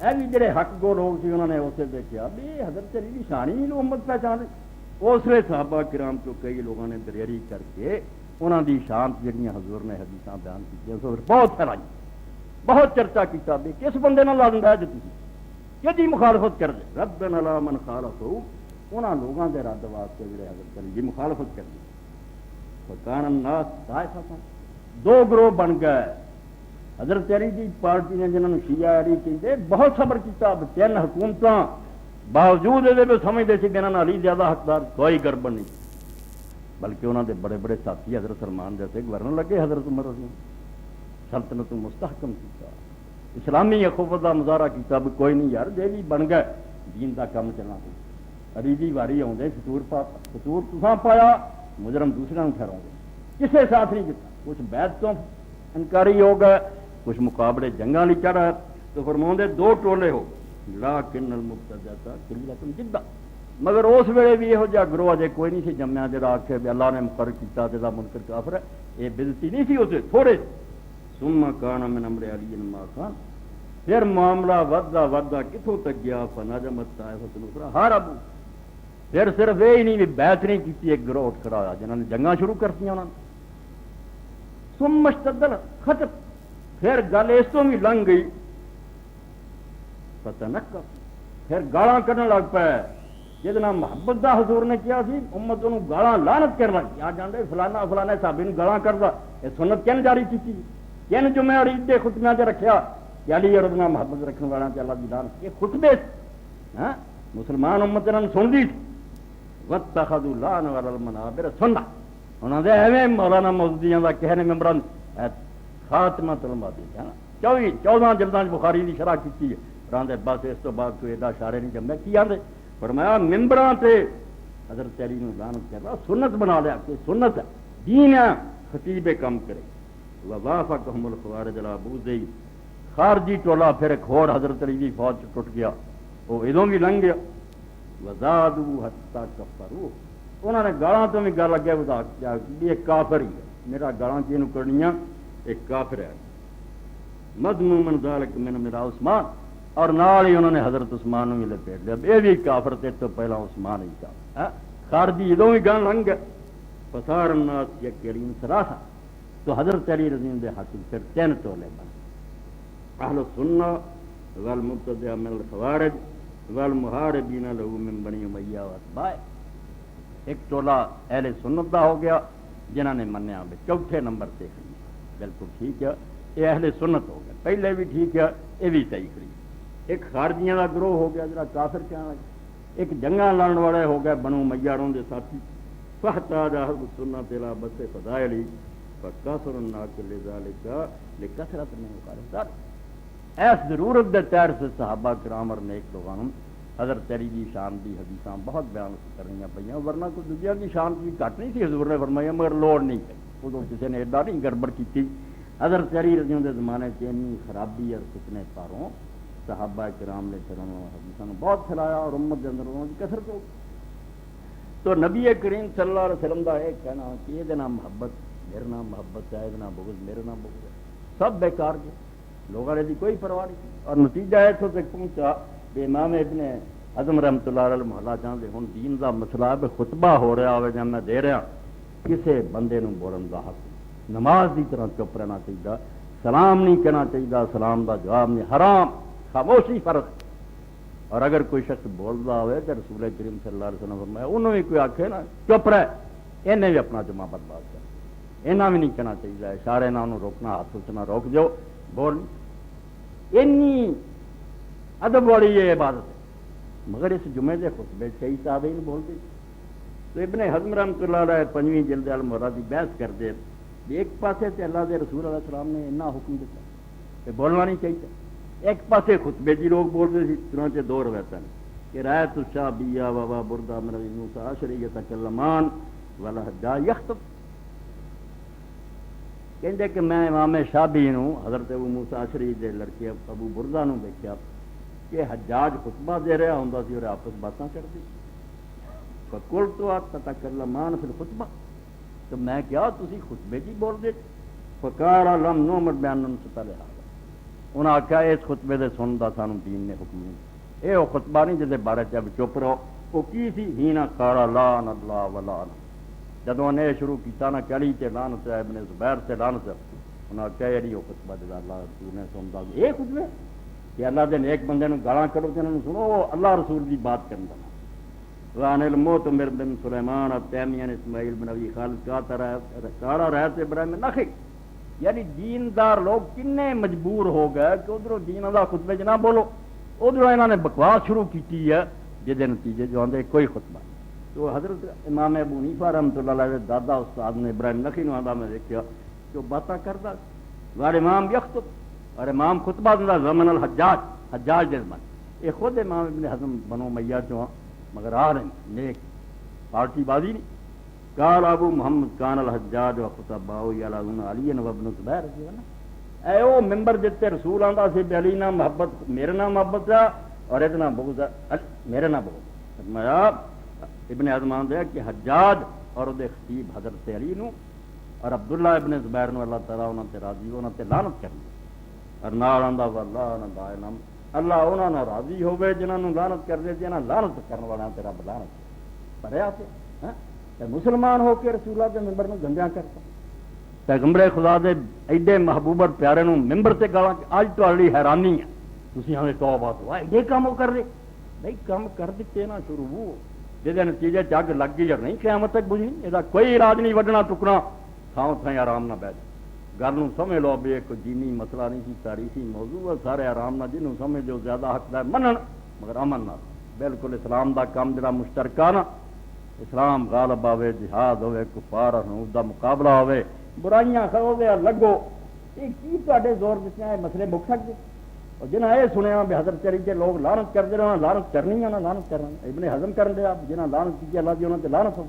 اے بھی جڑے حق گو لوگ سی انہوں نے اسے دیکھا بھی حضرت علی کی شان ہی امت پہچان اس لیے صحابہ کرام تو کئی لوگوں نے دریری کر کے انہوں دی شان جڑیاں حضور نے حدیثاں بیان کی بہت پھیلائی، بہت چرچا کیتا بھی کس بندے نال لڑن ہے جو تسی کہ مخالفت کر دے ربنا لا من خالفہ، انہاں لوگوں دے رد واسطے جڑے حضرت علی دی مخالفت کر دی، فکان الناس طائفۃ، 2 گروہ بن گئے، حضرت علی دی پارٹی نے جنہوں نے شیعہ علی کہتے بہت صبر کیتا، 3 حکومتاں باوجود یہ سمجھتے تھے کہ انہوں نے علی زیادہ حقدار، کوئی گڑبڑ نہیں، بلکہ انہوں نے بڑے بڑے ساتھی حضرت سلمان جیسے گورنر لگے، حضرت عمر رضی سلطنت مستحکم کیا، اسلامی اخوت کا مظاہرہ کیا بھی کوئی نہیں یار جی بھی بن گئے دین کا کام چلنا پہ علی دی واری آدھے فطور تساں پایا مجرم دوسرے ٹھہراؤ گے، کسے ساتھ نہیں دیتا، کچھ بیعت تو انکاری ہو گئے، کچھ مقابلے جنگاں نہیں چڑھا، تو فرماؤں دو ٹولے ہو لیکن المبتدع قلیلۃ جدا، مگر اس ویلے بھی یہو جہا گروہ جے کوئی نہیں سی جمیا جڑا آکھے بھی اللہ نے مقرر کیتا تے دا منکر کافر ہے، یہ بےزتی نہیں سی اسے تھوڑے، ثم کان من امر علی ما کان، پھر معاملہ ودہ کتوں تک گیا، فنجمت طائفۃ اخری ہربوا، پھر صرف یہ نہیں بھی بیعت نہیں کی، ایک گروہ اٹھ کھڑا ہوا جنہوں نے جنگاں شروع کرتی انہوں نے، ثم اشتد ختم، پھر گل اس تو بھی لنگ گئی، فتنکر، پھر گالاں کرنے لگ پے، جہاں محبت دا حضور نے کیا سی امت انہوں گالاں لعنت کر لگی، آ جاندے فلانا فلانا صحابی نوں گالاں کردا، یہ سنت کن جاری کی، کن جمعے اور عید دے خطبیاں چ رکھیا کہ علی اور ادنا محبت رکھنے والا تے اللہ دی لعنت، یہ خطبے ہاں مسلمان امت انہاں سن دی، واتخذوا لعن علی المنابر سنہ، انہاں دے ایویں مولانا مودودیاں دا کہنے ممبران خاتمہ علماء دی ہے نا 14 جلداں بخاری دی شرح کیتی ہے، راندے بس اس تو بعد کوئی ایڈا اشارے نہیں جمع کی آندے، فرمایا ممبراں تے حضرت علی نوں لعنت کر رہا، سنت بنا لیا کہ سنت ہے دین ہے، خطیب کم کرے، ووافقهم الخوارج الابوذی، خارجی ٹولا پھر ایک اور حضرت علی دی فوج ٹوٹ گیا، وہ ادوں بھی لنگ گیا، وزادوا حتی کفروا، انہوں نے گالاں تو بھی گل اگے ودا کیا کہ یہ کافر ہی ہے، میرا گالاں جنوں کرنیاں ایک کافر ہے، مذمومن ذالک من میرا عثمان، اور نال ہی انہوں نے حضرت عثمان بھی لپیٹ لیا، یہ بھی کافر تھے تو پہلا عثمان ہی تھا، خارجی ادوں بھی گل لنگ گئے، فصار الناس یکرین ثلاثہ، تو حضرت علی رضی اللہ عنہ حاصل پھر 3 ٹولے بن، اہل السنہ والمبتدع من الخوارج والمحاربین له من بنی امیہ واتباع، ایک ٹولہ اہل سنت دا ہو گیا جنہوں نے منیا بھی چوتھے نمبر سے کھڑی، بالکل ٹھیک ہے یہ اہل سنت ہو گیا، پہلے بھی ٹھیک ہے یہ بھی صحیح کھڑی، ایک خارجیاں کا گروہ ہو گیا جڑا کافر کہنا لگا، ایک جنگاں لڑن والے ہو گئے بنو امیہ دے ساتھی، فاحتاج اہل السنت الى بث فضائل فکثر الناس لذلك لکثرت من الخارج، ایس ضرورت دے تحت سے صحابہ کرام اور نیک لوگوں حضرت علی کی شان دی حدیثاں بہت بیان کرنیاں پئیاں، ورنہ کوئی دوجیاں کی شان کی گھٹ نہیں تھی، حضور نے فرمایا مگر لوڑ نہیں پئی، ادو کسی نے ایڈا نہیں گڑبڑ کی، حضرت علی رضی اللہ عنہ دے زمانے سے اتنی خرابی اور فتنے پاروں صحابہ کرام نے پھر حدیثاں بہت پھیلایا اور امت کے اندر انہوں کی کثرت ہو، تو نبی کریم صلی اللہ علیہ وسلم کا یہ کہنا کہ یہ نام محبت میرے نام محبت ہے، یہ نام بغض میرے نام بغض ہے، سب بیکار گئے، لوگوں نے کوئی پرواہ نہیں کی، اور نتیجہ اتوں تک پہنچا کہ امام ابن حزم رحمۃ اللہ علیہ محلہ چاہتے ہوں دین کا مسئلہ ہے خطبہ ہو رہا ہوئے جب میں دے رہا کسی بندے نوں بولن کا حق، نماز کی طرح چپ رہنا چاہیے، سلام نہیں کہنا چاہیے، سلام کا جواب نہیں، حرام خاموشی فرض، اور اگر کوئی شخص بولتا ہوئے تو رسول کریم صلی اللہ علیہ وسلم فرمایا انہوں بھی کوئی آخے نا چپ رہے، انہیں بھی اپنا جمع برباد کر، انہیں بھی نہیں کہنا چاہیے، اشارے نہ انہوں روکنا، ہاتھ اچنا روک جو بول، اینی ادب والی یہ عبادت ہے، مگر اس جمعے کے خطبے کئی تابعین بولتے، تو ابن حزم رحمۃ اللہ علیہ 5ویں جلد المرہ کی بحث کرتے، ایک پاسے تے اللہ کے رسول علیہ السلام نے اتنا حکم دیتا کہ بولنا نہیں چاہیے، ایک پاسے خطبے جی لوگ بولتے تھے، چنانچہ 2 روایتاں کہ رایت الشعبیہ وبا بردہ من ابی موسیٰ عشری یتکلمان والحجاج یخطب، کہتے کہ میں امام شعبی نوں حضرت ابو موسیٰ عشری دے لڑکے ابو بردہ نوں دیکھا کہ حجاج خطبہ دے رہا ہوندا سی اور آپس باتاں کرتے، فقلت تتکلمان فی الخطبہ، تو میں کیا تسی خطبے جی بول دے، فقال لم نؤمر بان ننصت لهذا، انہاں آخیا اس خطبے دے سن دا سانوں دین نے حکم نہیں، اے وہ خطبہ نہیں جس بارے چ چپ رہو، وہ کی سی ہینا قال لعن اللہ ولعن، جدوں نے شروع کیتا نا کہ علی تے لعنت ہے، ابن زبیر تے لعنت ہے، انہاں آخیا یہ نہیں وہ خطبہ جس اللہ رسول نے سندا، یہ خطبے کہ اللہ دے ایک بندے نوں گالاں کڈو تے انہاں نوں سنو، اللہ رسول دی بات کرنا، وعن المعتمر بن سلیمان التیمی عن اسماعیل بن ابی خالد قال رأیت ابراہیم النخعی، یعنی دیندار لوگ کنے مجبور ہو گئے کہ ادھروں دین اللہ خطبے نہ بولو، ادھروں انہوں نے بکواس شروع کی ہے، جہد نتیجے جو آدھے کوئی خطبہ نہیں. تو حضرت امام ابو حنیفہ رحمۃ اللہ علیہ دادا استاد نے ابراہیم نخی نو آدھا میں دیکھا کہ وہ باتیں کرتا غیر امام یخطب اور امام خطبہ دندا زمن الحجاج حجاج دے زمان. یہ خود امام ابن حزم بنو امیہ چوں مگر آ رہے ہیں نیک پارٹی بازی نہیں. قال ابو محمد کان الحجاج و خطباء یلعون علی و ابن زبیر رضی اللہ اے او ممبر جتے رسول آندا سی علی نہ محبت میرے نہ محبت ہے اور اتنا بغض میرے نہ بغض. فرمایا ابن حزم آندا کہ حجاج اور دے خطیب حضرت علی نو اور عبداللہ ابن زبیر نو اللہ تعالی انہاں تے راضی انہاں تے لعنت کرنی اور نال آندا واللہ نہ دائنم اللہ انہاں نال راضی ہوے جنہاں نو لعنت کر دے جنہاں لعنت کرن والیاں تے رب لعنت پڑھیا تے ہاں تے مسلمان ہو کے رسول اللہ دے ممبر نو گندیاں کرتا پیغمبر خدا دے ایڈے محبوب اور پیارے نو ممبر تے گالاں اج تہاڈی حیرانی ہے تسی ہمیں توبہ تو ایڈے کام کر دے بھائی کام کر دتے نا شروع جہد نتیجے جگ لگ گئی اور نہیں قیامت تک بجنی یہ کوئی علاج نہیں وڈنا ٹکنا تھاؤں تھائیں آرام نہ بیٹھ گل سمجھ لو بھی ایک دینی مسئلہ نہیں سی تاریخی موضوع ہے سارے آرام نہ جنہوں سمجھ جو زیادہ حقدار منن مگر امن نہ بالکل اسلام دا کام جڑا مشترکہ نا اسلام غالب آوے جہاد ہوئے کفار اور دا مقابلہ ہوئے برائیاں کھڑو دے لگو یہ کی تواڈے زور دیتے ہیں مسئلے مک سکتے اور جنہیں یہ سنیا بھی حضرت علی کے لوگ لعنت کرتے رہنا لعنت کرنی ہے نا لعنت کرنا ابن حزم کر دیا جنہیں لعنت کی اللہ دی انہوں نے لعنت ہو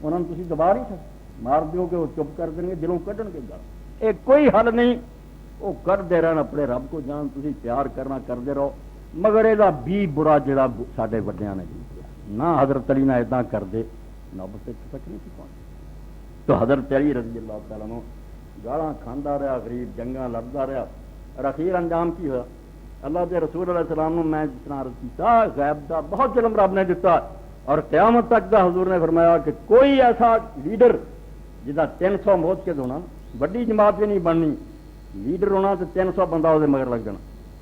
انہوں نے تسی دبا نہیں سکتے مار دیو کہ وہ چپ کر دیں گے دلوں کڈن کے گل یہ کوئی حل نہیں وہ کرتے رہنا اپنے رب کو جان تسی پیار کرنا کرتے رہو مگر یہ بھی برا جڑا سارے وڈیاں نے کیا نہ حضرت علی نہ ادا کر دے نہ بس تک نہیں سی پہنچ تو حضرت علی رضی اللہ تعالیٰ عنہ گالاں کھاندا رہا غریب جنگاں لڑدا رہا اور اخیر انجام کی ہوا اللہ کے رسول علیہ السلام نے میں جتنا عرض کیا غیب دا بہت علم رب نے دیتا اور قیامت تک دا حضور نے فرمایا کہ کوئی ایسا لیڈر جہاں 300 موت کے ہونا وڈی جماعت بھی نہیں بننی لیڈر ہونا تو 300 بندہ وہ مگر لگ جانا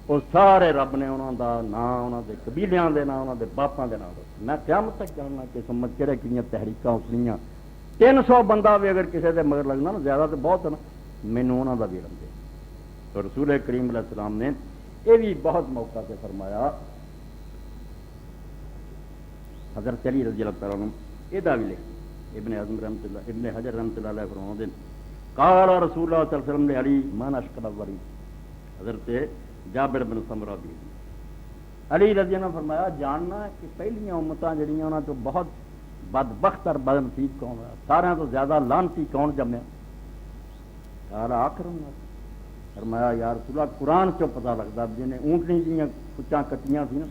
وہ سارے رب نے انہوں دا نہ انہوں دے قبیلیاں دے نہ انہوں دے باپاں دے نہ میں قیامت تک جاننا کہ سمجھ کہڑے کہڑی تحریکاں اٹھنیاں 300 بندہ بھی اگر کسی دے مگر لگنا نا زیادہ تو بہت ہے نا مینوں انہوں دا بھی علم دے تو رسول کریم علیہ السلام نے یہ بھی بہت موقع سے فرمایا حضرت علی رضی اللہ تعالیٰ عنہ یہ بھی لکھ ابن حزم رحمۃ اللہ ابن حجر رحمۃ اللہ علیہ فرماؤں دن قال رسول اللہ صلی اللہ علیہ وسلم نے علی من اشکل الورید حضرت جابر بن سمرہ بھی علی رضی اللہ فرمایا جاننا ہے کہ پہلیاں امتاں جڑیاں انہاں تو بہت بدبخت اور بدنصیب کون ہے سارے تو زیادہ لعنتی کون جمیا قال آخر فرمایا یا رسول اللہ قرآن چو پتہ لگتا جنہیں اونٹنی جیاں کچاں کٹیاں سی نا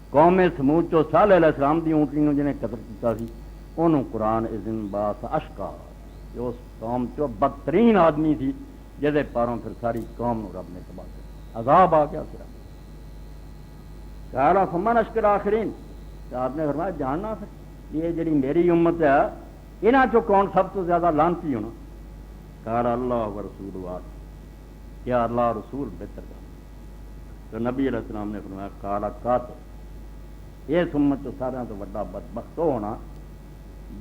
قوم سمود چو صالح علیہ السلام دی اونٹنی نو جنہیں قتل کیتا سی انہوں قرآن اذن باس اشکا جو اس قوم چو بدترین آدمی تھی جہدے پاروں پھر ساری قوم نو رب نے تباہ کیا عذاب آ گیا پھر کہا فمن اشکر آخرین کہ آپ نے فرمایا جاننا یہ جڑی میری امت ہے انہاں چو کون سب تو زیادہ لعنتی ہونا کہا اللہ و رسول واد کیا اللہ رسول بہتر کر تو نبی علیہ السلام نے فرمایا کالا قاتل یہ امت تو سارے تو بڑا بدبخت ہونا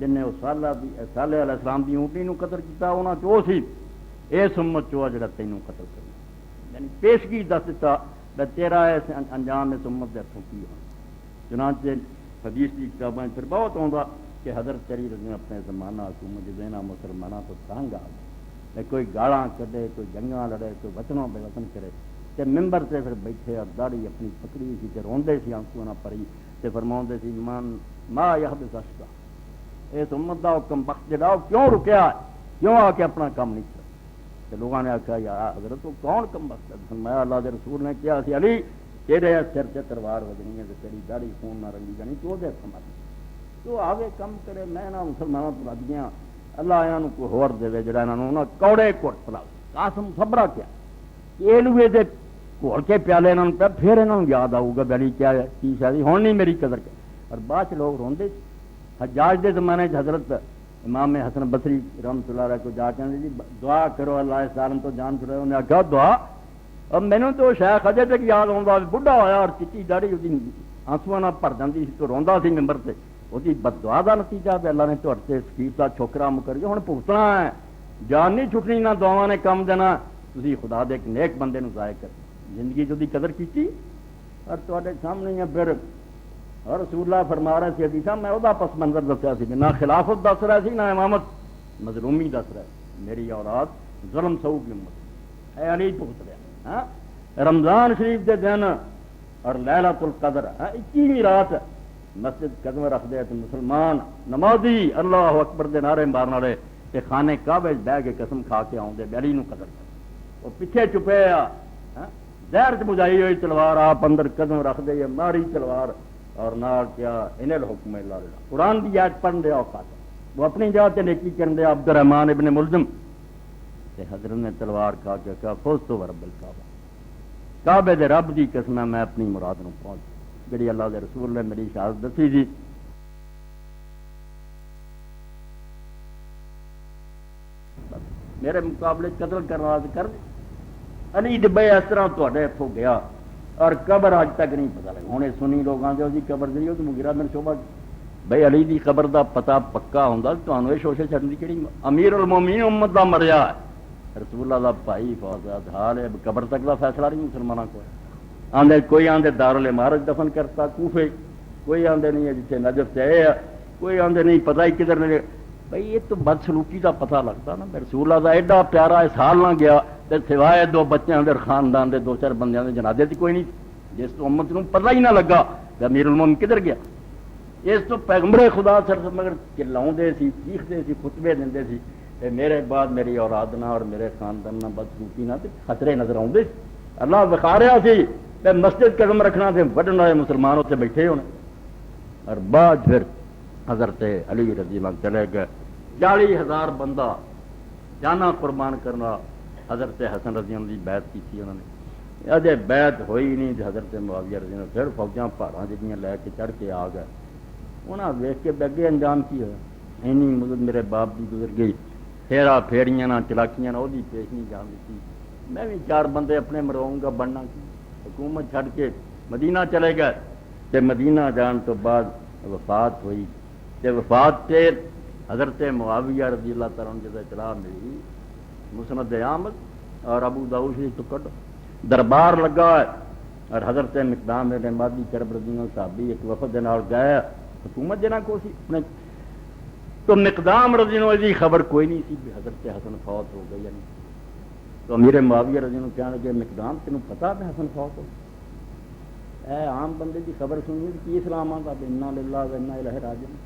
جن نے صالح علیہ السلام کی اونٹی نو قتل کیا انہوں چو سی اس امت چو جڑا تینوں قتل کرنا یعنی پیشگی دس دیتا تیرا اس انجام اس امت کے ہاتھوں کی ہونا چنانچہ حدیث کی کتابیں پھر بہت آتا کہ حضرت علی رضی اپنے زمانہ حکومت دینا مسلمانوں تو تنگ آ گئے کوئی گالاں کڈے کوئی جنگاں لڑے کوئی وطنوں بے وطن کرے تے ممبر سے پھر بیٹھے اور داڑھی اپنی پکڑی سی تے روندے سی آنسو نہ پری تے فرماؤندے سی من ما یحبس اشقا اس امت دا حکم بخت جڑا کیوں رکیا کیوں آ کے اپنا کام نہیں کیا تے لوگوں نے آخیا یا حضرت وہ کون کم بخت ہے فرمایا اللہ دے رسول نے کیا سی علی تیرے سر تے تلوار وجنی ہے تے تیری داڑھی خون نہ رنگی جانی تو دے سمجھ تو آگے کم کرے میں نہ مسلمانوں تو لگ گیا اللہ انہوں کو ہور دے جڑا انہوں نے کوڑے کوٹ پلا قاسم صبرا کیا یہ لوے دے گھول کے پیالے انہوں پہ پھر انہوں یاد آؤ گا بلی کیا کی شاید ہوں نہیں میری قدر کر اور بعد لوگ روندے حجاج دے زمانے حضرت امام حسن بصری رحمۃ اللہ علیہ کو جا کے جی دعا کرو اللہ سالم تو جان چھڑے انہیں آخیا دعا اور مینوں تو شیخ اجے تک یاد آتا بڑھا ہویا اور چٹی داڑھی وہ آنسواں نہ بھر جاتی تو روندا سی ممبر سے وہ بد دعا کا نتیجہ بھی اللہ نے تھوڑے سکیف کا چھوکرا مکر کے ہوں بھگتنا ہے جان نہیں چھٹنی نہ دعاواں نے کم دینا تھی خدا دے ایک نیک بندے نو ضائع کر زندگی جو قدر کی اور تے سامنے ہی پھر اور رسول اللہ فرما رہے تھے حدیث میں وہ پس منظر دسیا سی نہ خلافت دس رہا سی نہ امامت مظلومی دس رہا سی میری اولاد ظلم سو کی امت اے علی بھگت رہا ہاں رمضان شریف دے دن اور لیلۃ القدر 21ویں رات مسجد قدم رکھ دے تو مسلمان نمازی اللہ اکبر دے نعرے مارن والے تے خانے کعبے بہ کے قسم کھا کے آؤندے بیلی نو قدر کر وہ پیچھے چھپے زہر چ بجائی ہوئی تلوار آپ اندر قدم رکھ دے ماری تلوار اور نال کیا ان الحکم الا للہ قرآن کی آیت پڑھن دے اوقات وہ اپنی جگہ تے نیکی کرن دے عبد الرحمن ابن ملزم تے حضرت نے تلوار کھا کے کہا فوز تو رب الکعبہ کعبے دے رب دی قسم میں اپنی مراد نو پہنچ جڑی اللہ دے رسول نے میری شہادت دسی جی میرے مقابلے قتل کرنا کر علی ڈبے اس طرح تے اتوں گیا اور قبر اج تک نہیں پتا لگا ہوں سنی لوگ آتے اس کی قبر جی وہ مغیرہ بن شعبہ بھائی علی دی قبر دا پتا پکا ہوں تو یہ شوشے چڑھنے کی کہڑی امیر المومنین امت دا مریا ہے رسول اللہ دا بھائی فوج حال ہے قبر تک دا فیصلہ نہیں مسلمانوں کو آدھے کوئی آدھے دارالعمارت دفن کرتا کوفے کوئی آدھے نہیں ہے جتنے نجف سے ہے کوئی آدھے نہیں پتہ ہی کدھر نہیں بھائی یہ تو بدسلوکی کا پتہ لگتا نا رسول اللہ دا ایڈا پیارا سال نہ گیا تے سوائے دو بچوں کے خاندان دے دو چار بندیاں دے جنازے تے کوئی نہیں جس تو امت نو پتہ ہی نہ لگا کہ امیر المومنین کدھر گیا اس تو پیغمبر خدا سر مگر چلاؤندے سی چیختے سی خطبے دیندے سی تے میرے بعد میری اولاد نہ اور میرے خاندان نہ بدسلوکی نہ تے خطرے نظر آؤندے اللہ وکھا رہا سی تے مسجد قدم رکھنا تے وڈن والے مسلمان اتنے بیٹھے ہونے اور بعد پھر حضرت علی رضی اللہ چلے گئے 40,000 بندہ جانا قربان کرنا حضرت حسن رضی اللہ کی بیعت کی تھی انہوں نے اجے بیعت ہوئی نہیں تو حضرت معاویہ رضی اللہ پھر فوجاں پہاڑاں جہاں لے کے چڑھ کے آ گئے انہاں ویکھ کے اگے انجام کی ہوا اینی مدد میرے باپ کی گزر گئی پھیرا پھیڑیاں نہ چلاکیاں نہ وہ پیش نہیں جان دیتی میں بھی 4 بندے اپنے مرواؤں گا بننا کی حکومت چھڑ کے مدینہ چلے گئے تے مدینہ جان تو بعد وفات ہوئی تے وفات تے حضرت معاویہ رضی اللہ تعالیٰ عنہ جیسے اطلاع ملی مسند احمد اور ابو داؤد شریف تو کٹ دربار لگا ہے اور حضرت مقدام ابن مادی کرب رضی اللہ صحابی ایک وفد دے نال گئے حکومت جنہاں کو سی اپنے تو مقدام رضی اللہ دی خبر کوئی نہیں سی کہ حضرت حسن فوت ہو گئی یا نہیں تو امیر معاویہ رضی اللہ کہنے لگے مقدام تینوں پتا کہ حسن فوت ہو اے عام بندے کی خبر سنی کہ اسلام آتا انا للہ و انا الیہ راجعون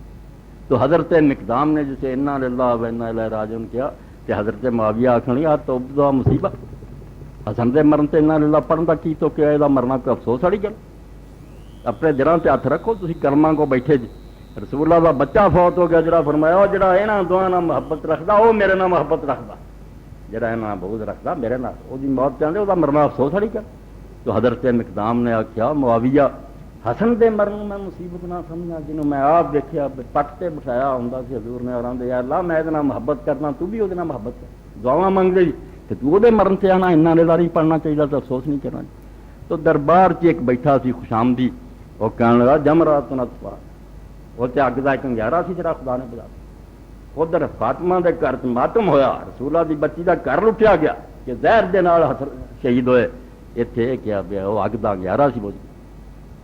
تو حضرت مقدام نے جسے انا للہ و انا الیہ راجعون کیا کہ حضرت معاویہ آخر یار تو مصیبت حسن دے مرن تے انا للہ پڑھن دا کی تو کیا یہ مرنا کوئی افسوس والی گل اپنے دلاں تے ہاتھ رکھو تسی کلماں کو بیٹھے جی رسول اللہ دا بچہ فوت ہو گیا جڑا فرمایا وہ جڑا یہاں دعا نال محبت رکھدا وہ میرے نال محبت رکھدا جڑا یہاں بغض رکھدا میرے نال وہ دی موت چاہندے وہ مرنا افسوس والی گل تو حضرت مقدام نے آخیا معاویہ حسن دے مرن میں مصیبت نہ سمجھا جنہوں میں آپ دیکھا پٹ تے بٹھایا ہوں سی حضور نے اور آدھے یا اللہ میں یہ محبت کرنا تو بھی وہ محبت کر دعا منگ دے کہ تو وہ مرن سے آنا انہوں نے نہیں پڑھنا چاہیے تو افسوس نہیں کرنا تو دربار چ ایک بیٹھا سی خوشامدی وہ کہنے لگا جمرات نطفا وہ تے اگ دا ایک انگیارا سی جڑا خدا نے بجا ادھر فاطمہ دے گھر ماتم ہویا رسولہ دی بچی دا گھر لٹیا گیا کہ زہر دے نال شہید ہوئے اتنے کیا پیا وہ اگ دا انگیارا سی بج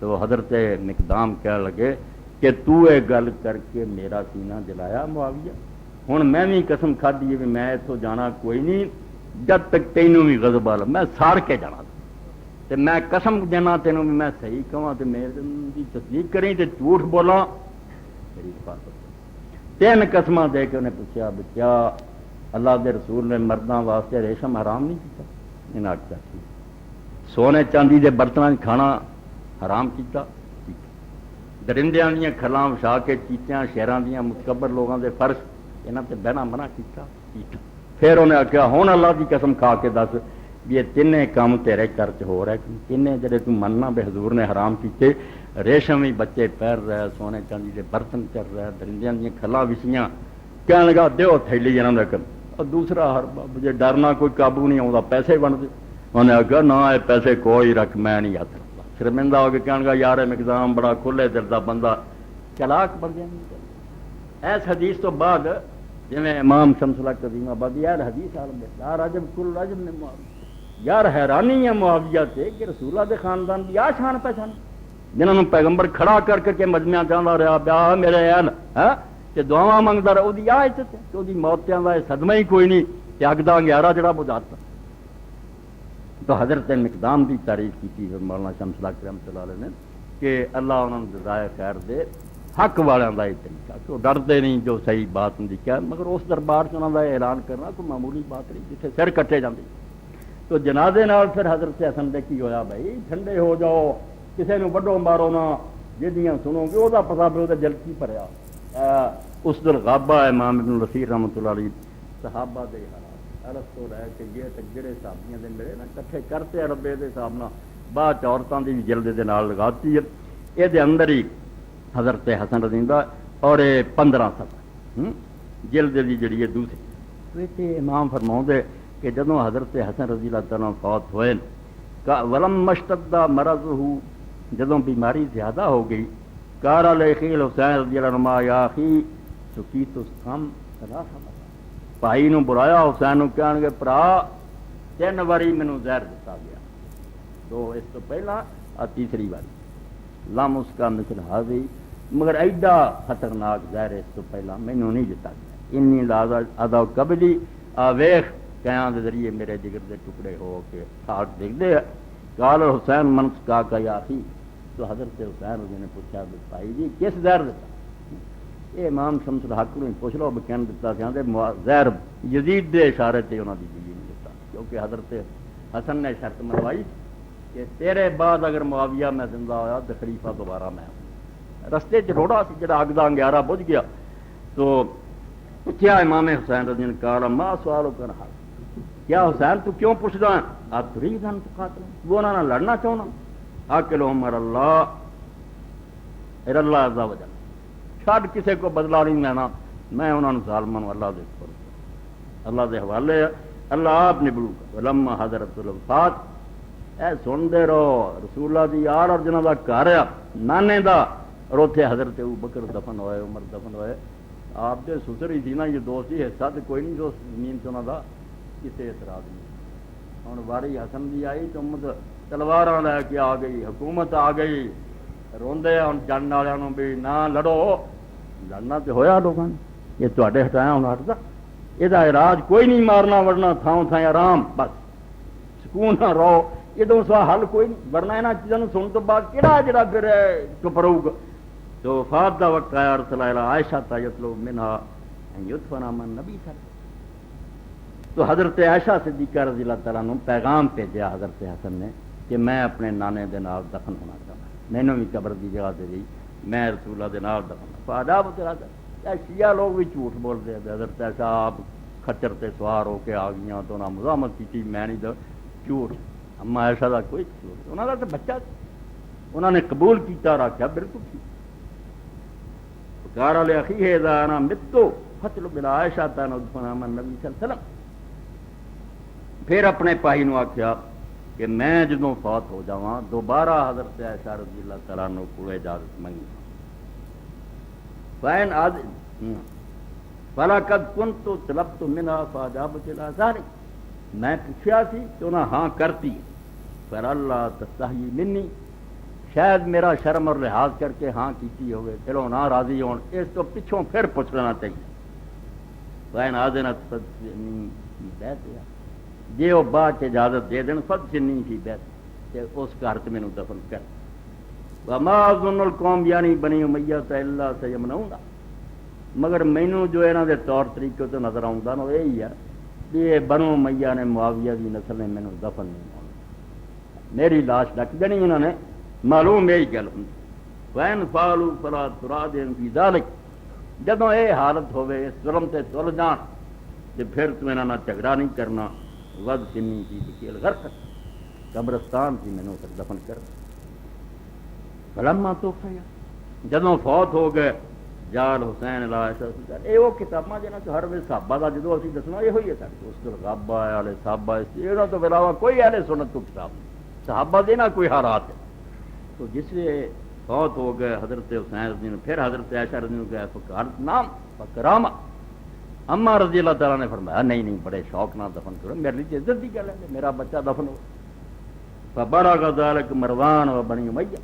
تو حضرت مقدام کہنے لگے کہ تو یہ گل کر کے میرا سینہ جلایا معاویہ ہوں میں بھی قسم کھادی ہے میں اتوں جانا کوئی نہیں جب تک تینوں بھی غضب آ میں ساڑ کے جانا تے میں قسم دینا تینوں بھی میں صحیح کہاں تے میرے دی تصدیق کریں تے جھوٹ بولاں میری حفاظت 3 قسماں دے کے انہیں پوچھا کیا اللہ دے رسول نے مرداں واسطے ریشم حرام نہیں کیتا انہیں آخیا ٹھیک سونے چاندی دے برتناں کھانا حرام کیتا درندیاں دیاں کھلاں وچھا کے چیتیاں شہراں دیاں متکبر لوگاں دے فرش انہاں تے بہنا منع کیتا پھر انہیں آخیا ہن اللہ دی قسم کھا کے دس بھی یہ 3 کام تیرے گھر چ ہو رہا ہے 3 جڑے تو مننا بے حضور نے حرام کیتے ریشمی بچے پیر رہے سونے چاندی دے برتن چل رہے درندیاں دیاں کھلاں وچیاں کہنے لگا دیو تھیلی جنم رقم اور دوسرا ہر جے ڈرنا کوئی قابو نہیں آਉਂਦਾ پیسے بنتے انہیں آخیا نہ یہ پیسے کوئی رکھ میں نہیں ہاتھ رکھتا شرمندہ ہو کے کہنے لگا یار مقدام بڑا کھلے دل دا بندہ چلاک بن گیا اس حدیث تو بعد جی امام شمس الحق قدیم آبادی یار حدیث عالم یار عجب کل عجب نے معاویہ یار حیرانی ہے معاویہ سے کہ رسول اللہ دے خاندان کی آ شان پہچان جنہوں پیغمبر کھڑا کر کے مجمع چاہتا رہا بیا میرے این کہ دعاواں منگتا رہا، وہ عزت ہے کہ وہ موت سے آتا ہے صدمہ ہی کوئی نہیں کہ اگ دا انگیارا جڑا بجھاتا۔ تو حضرت مقدام کی تعریف کی تھی مولانا شمس الحق رحمۃ اللہ علیہ نے کہ اللہ انہوں نے جزائے خیر دے، حق والوں کا یہ طریقہ کہ وہ ڈرتے نہیں جو صحیح بات نہیں کیا، مگر اس دربار سے انہوں کا اعلان کرنا کوئی معمولی بات نہیں جتنے سر کٹے جاتے۔ تو جنازے نال پھر حضرت حسن دے کی ہویا بھائی ٹھنڈے ہو جاؤ، کسی نے وڈو مارو نہ، جہاں سنو گے وہ پتا پہ وہ جل کی بھریا۔ اس دل غابہ امام ابن الاسیر رحمۃ اللہ علیہ صحابہ دے حالات عرص تو رہ کے یہ جڑے صحابیاں دے ملے نا کٹھے کرتے ربے دے حساب نال بعد عورتوں کی بھی جلد دے نال لگاتی ہے، یہ اندر ہی حضرت حسن رضی اللہ اور 15 سفر جلد دی جڑی ہے دوسری تو امام فرماؤں دے کہ جدوں حضرت حسن رضی اللہ تعالیٰ فوت ہوئے ولم مشتد مرضہ، جدوں بیماری زیادہ ہو گئی کار علیہ حسین رضی اللہ عنہ یا اخی سکیت السم بھائی نو بلایا، حسین نو کہن گے پرا 3 واری مینوں زہر دتا گیا، تو اس تو پہلا تیسری باری لم اس کا مثل حاضی، مگر ایڈا خطرناک زہر اس تو پہلا مینوں نہیں دتا گیا، انی لاز ادا قبلی ویخ کیاں دے ذریعے میرے جگر دے ٹکڑے ہو کے ساتھ دیکھتے ہیں۔ قال حسین منس کا یا اخی، تو حضرت حسین نے پوچھا بھائی جی کس زہر دیتا؟ یہ امام شمس الحق نے پوچھ لو بکین دیتا زہر یزید دے اشارے تے انہوں نے بیوی نے دیتا، کیونکہ حضرت حسن نے شرط منوائی کہ تیرے بعد اگر معاویہ میں زندہ ہوا تو خلیفہ دوبارہ میں ہوں۔ رستے چ روڑا سی جڑا اگ دا انگیارا بجھ گیا، تو پوچھا امام حسین رضی اللہ عنہ ما سوالو کر حال، کیا حسین تو کیوں پوچھتا ہے؟ آپ ترید ان تقاتل، وہ انہوں نے لڑنا چاہنا، آکلہم اللہ اللہ عز و جل، چھڈ کسے کو بدلہ نہیں لینا، میں انہوں نے ظالموں اللہ دے اللہ دے حوالے اللہ آپ نے بلو ولما حضرت الوفات، اے سن دے رہو رسول اللہ دی یار اور جنہاں دا گھر ہے نانے دا، اور اتنے حضرت ابوبکر دفن ہوئے، عمر دفن ہوئے، آپ دے سسر ہی تھی نا، یہ دوست ہی حصہ تو کوئی نہیں جو زمین سے انہوں دا کسی اعتراض نہیں۔ ہوں واری حسن دی آئی تو امت تلواراں لے کے آ گئی، حکومت آ گئی، روندے ہوں جن والوں بھی نہ لڑو، لڑنا تو ہویا لوگوں نے، یہ تے ہٹایا ہوں ہٹتا، یہ علاج کوئی نہیں، مارنا وڑنا تھاؤں تھائیں آرام، بس سکون نہ رہو، یہ تو سوا حل کوئی نہیں، ورنہ یہاں چیزوں سن تو بعد کہڑا جڑا پھر چپ رہو گا۔ تو وفات دا وقت آیا ارسل الی عائشہ یطلب منہا ان یدفن من نبی صلی، تو حضرت عائشہ صدیقہ رضی اللہ تعالیٰ عنہ پیغام بھیجا حضرت حسن نے کہ میں اپنے نانے دے نال دفن ہونا چاہتا، مینوں بھی قبر دی جگہ دے دی، میں رسول اللہ دے نال دفن فاداب تیرا کر۔ شیعہ لوگ بھی جھوٹ بولتے ہیں، حضرت عائشہ آپ کھچر تے سوار ہو کے آ گئی تو انہوں نے مزاحمت کی، میں نہیں تو جھوٹ، اما عائشہ کا کوئی قصور نہیں، انہوں کا تو بچہ انہوں نے قبول کیتا اور آخیا بالکل ٹھیک۔ کار علی اخیہ اذا انا متو فاطلب الی عائشہ تندفن من نبی صلی اللہ علیہ وسلم، پھر اپنے پائی نو آخیا کہ میں جدوں فوت ہو جاواں دوبارہ حضرت عائشہ رضی اللہ تعالیٰ عنہ کو اجازت منگی، فین آج فلاقد کنت طلبت منها فاجابت الی ذلک، میں پوچھا سی کہ انہاں ہاں کرتی، پر اللہ تستحی منی، شاید میرا شرم اور لحاظ کر کے ہاں کیتی ہوئے، چلو نہ راضی ہون، اس تو پچھوں پھر پوچھ لینا چاہیے۔ فین آذنت بیت، جی وہ بعد اجازت دے دین فد سنی فی بیت، کہ اس گھر تے مینوں دفن کر۔ وما اظن القوم یعنی بنی امیہ الا سیمنعون، مگر مینوں جو انہاں دے طور طریقے تو نظر آਉਂدا نا یہی ہے کہ یہ بنو امیہ نے معاویہ دی نسل نے مینوں دفن نہیں ہونا، میری لاش ڈک دینی انہوں نے، معلوم یہی گل ہوں۔ وین فالو فلا ترادن فی ذلک، جدوں یہ حالت ہوئے اس ظلم تے تل جان تے پھر تو انہاں نال جھگڑا نہیں کرنا، ود سنی کی بکیل غرقت، قبرستان کی مینوں تک دفن کر۔ فلما توفیا، جدوں فوت ہو گئے، جال حسین عائشہ، یہ وہ کتاباں جنہاں چ ہر ویلے صحابہ دا جدوں اسی دسنا یہ ہوئی ہے سارے، اس دل غابہ والے صحابہ انہاں تو علاوہ کوئی اہل سنت کو کتاب نہیں، صحابہ دے نہ کوئی حالات ہے۔ تو جس لیے فوت ہو گئے حضرت حسین رضی اللہ، پھر حضرت عائشہ رضی اللہ گئے فقار نام فکرامہ، اما رضی اللہ تعالیٰ نے فرمایا نہیں نہیں بڑے شوق نہ دفن کرو، میرے لیے عزت کی گل ہے کہ میرا بچہ دفن ہو۔ فبلغ ذلک مروان و بنی امیہ،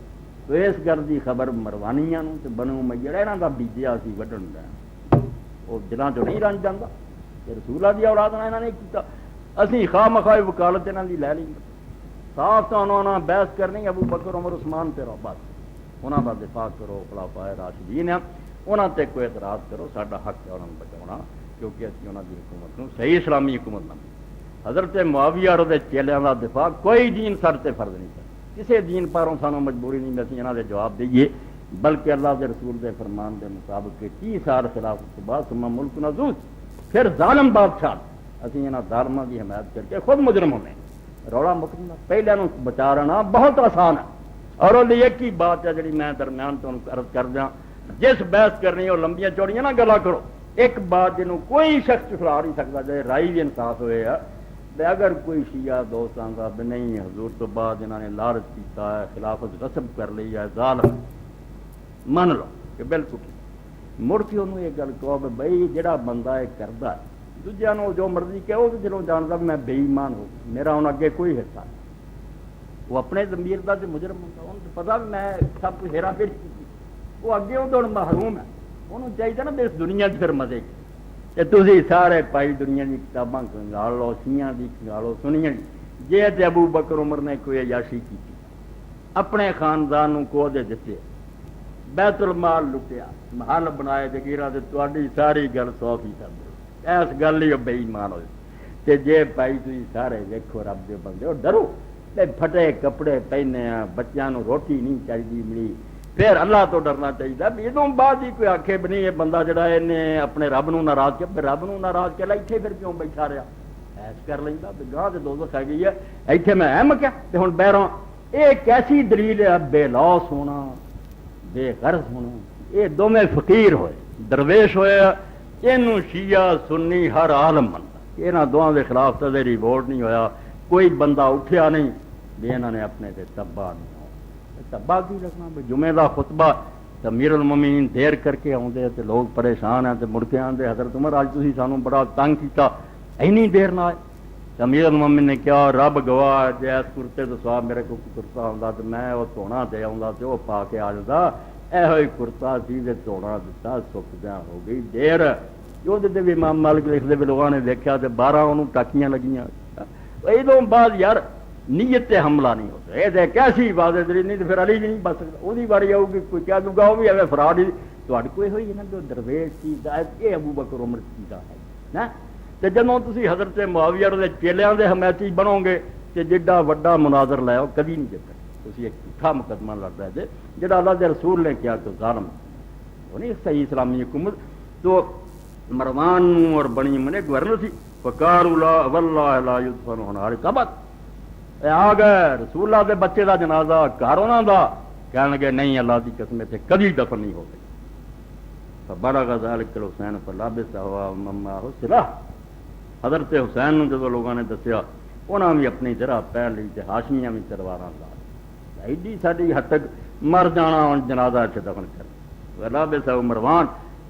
تو اس گل کی خبر مروانیاں تے بنو امیہ یہاں کا بیجیا سی وڈن دا وہ دلوں چ نہیں رنج جاتا کہ رسولہ دی اولاد نے یہاں نے کیتا اسی خواہ مخواہ وکالت یہاں کی لے لی صاف تو انہوں نے بحث کرنی ابو بکر عمر عثمان تے رو بس انہوں کا دفاع کرو خلافائے راشدین ہیں انہوں تے کوئی اعتراض کرو ساڈا حق ہے انہوں بچاؤنا کیونکہ اسی انہوں کی حکومت نو صحیح اسلامی حکومت نہ حضرت معاویہ اور چیلیاں کا دفاع کوئی دین سر تے فرض نہیں کرتا کسی دین پاروں سانوں مجبوری نہیں اسی انہوں دے جواب دئیے بلکہ اللہ دے رسول دے فرمان دے مطابق کہ 30 سال خلافت کے بعد ثم ملک نزول پھر ظالم بادشاہ اسی انہوں ظالموں کی حمایت کر کے خود مجرم ہونے روڑا مکنا پہلے بچا رہنا بہت آسان ہے اور وہ ایک ہی بات ہے جی میں درمیان تو عرض کر دیا جس بحث کرنی وہ لمبیاں چوڑیاں نہ گلا کرو ایک بات جنہوں کوئی شخص چٹلا نہیں سکتا جائے رائی بھی انصاف ہوئے اگر کوئی شیعہ دوست آتا بھی نہیں حضور تو بعد انہوں نے لالچ کیتا ہے خلافت غصب کر لی ہے ظالم من لو کہ بالکل مڑ کے انہوں یہ گل کہو کہ بھائی جڑا بندہ یہ کرتا ہے دوجیا جو مرضی کہ وہ دلوں جانتا میں بے ایمان ہوں میرا ہوں اگے کوئی حصہ نہیں وہ اپنے ضمیر کا تو مجرم ہوتا انہوں پتا میں سب کچھ ہیرا پھیری کی وہ اگے وہ تو محروم ہے انہوں چاہیے نا اس دنیا پھر مزے کہ تھی سارے پائی دنیا کی کتاباں کنگال لو شیاں کی کنگالو سنیا جی تے ابو بکر عمر نے کوئی عیاشی کی اپنے خاندان کو دے دیتے بیت المال لٹیا محل بنائے جگیرہ تے تہاڈی ساری گل 100% اس گل ہی بے ایمان ہوئے تے جے پائی تھی سارے ویکھو رب دے بندے ڈرو پھٹے کپڑے پہنے بچوں کو روٹی نہیں چاہیے ملی پھر اللہ تو ڈرنا چاہیے ادوں بعد ہی کوئی آخے بھی نہیں یہ بندہ جڑا انہیں اپنے رب نو ناراض کیا پھر رب نو ناراض کیا اتنے پھر کیوں بیٹھا رہا ایس کر لینا گاہ تو دوزخ ہے گئی ہے اتنے میں اہم کیا تو ہوں بہروں یہ کیسی دلیل ہے بے لوس ہونا بے غرض ہونا یہ دونوں فقیر ہوئے درویش ہوئے یہ شیعہ سنی ہر عالم بنتا یہاں دونوں کے خلاف تو ریوولٹ نہیں ہویا کوئی بندہ اٹھیا نہیں بھی انہوں نے اپنے سے تباہ نہیں تباہ کی رکھنا جمعے کا خطبہ امیر المومنین دیر کر کے آتے تو لوگ پریشان ہیں تو مڑ کے آتے حضرت عمر اج تھی سانوں بڑا تنگ کیتا اینی دیر نہ آئے امیر المومنین نے کیا رب گواہ جیس کرتے تو سواب میرے کو کرتا آتا تو میں وہ دھونا دے آتا تو وہ پا کے آ جاتا یہ کرتا سی دھونا دتا سکدیا ہو گئی دیر وہ بھی امام مالک لکھتے بھی لوگوں نے دیکھا تو 12 انہوں ٹاکیاں لگیاں ادوں بعد یار نیت حملہ نہیں ہوتا یہ کیسی واضح دلیل نہیں تو پھر علی بھی نہیں بچ سکتا وہی باری آؤ گی کوئی کیا دوں گا وہ بھی ایویں فراڈ ہی تھوڑی کوئی ہوئی نا جو درویش چیز یہ ابو بکر عمر چیز ہے نا تو جدوں تسی حضرت معاویہ دے چیلیاں دے حمایتی بنو گے تو جڈا وڈا مناظر لے آؤ کبھی نہیں جتنا تسی ایک جھوٹا مقدمہ لڑ رہے تھے جڑا اللہ کے رسول نے کیا تو ظالم وہ نہیں صحیح اسلامی حکومت تو مروان اور بنی من گورنر سی فقالوا لا واللہ لا یدفن ہنار کبت آ گئے رسول اللہ دے بچے دا جنازہ گھر انہاں دا کہنے لگے نہیں اللہ دی قسم تے کبھی دفن نہیں ہو گئی فبلغ ذلك الحسین فلبس ہوا مما حسلا حضرت حسین نے جب لوگوں نے دسیا انہاں بھی اپنی جرا پہن لی تے ہاشمیاں بھی تلواراں لا ایڈی ساری حد تک مر جانا ہن جنازہ تے دفن کر فلبس مروان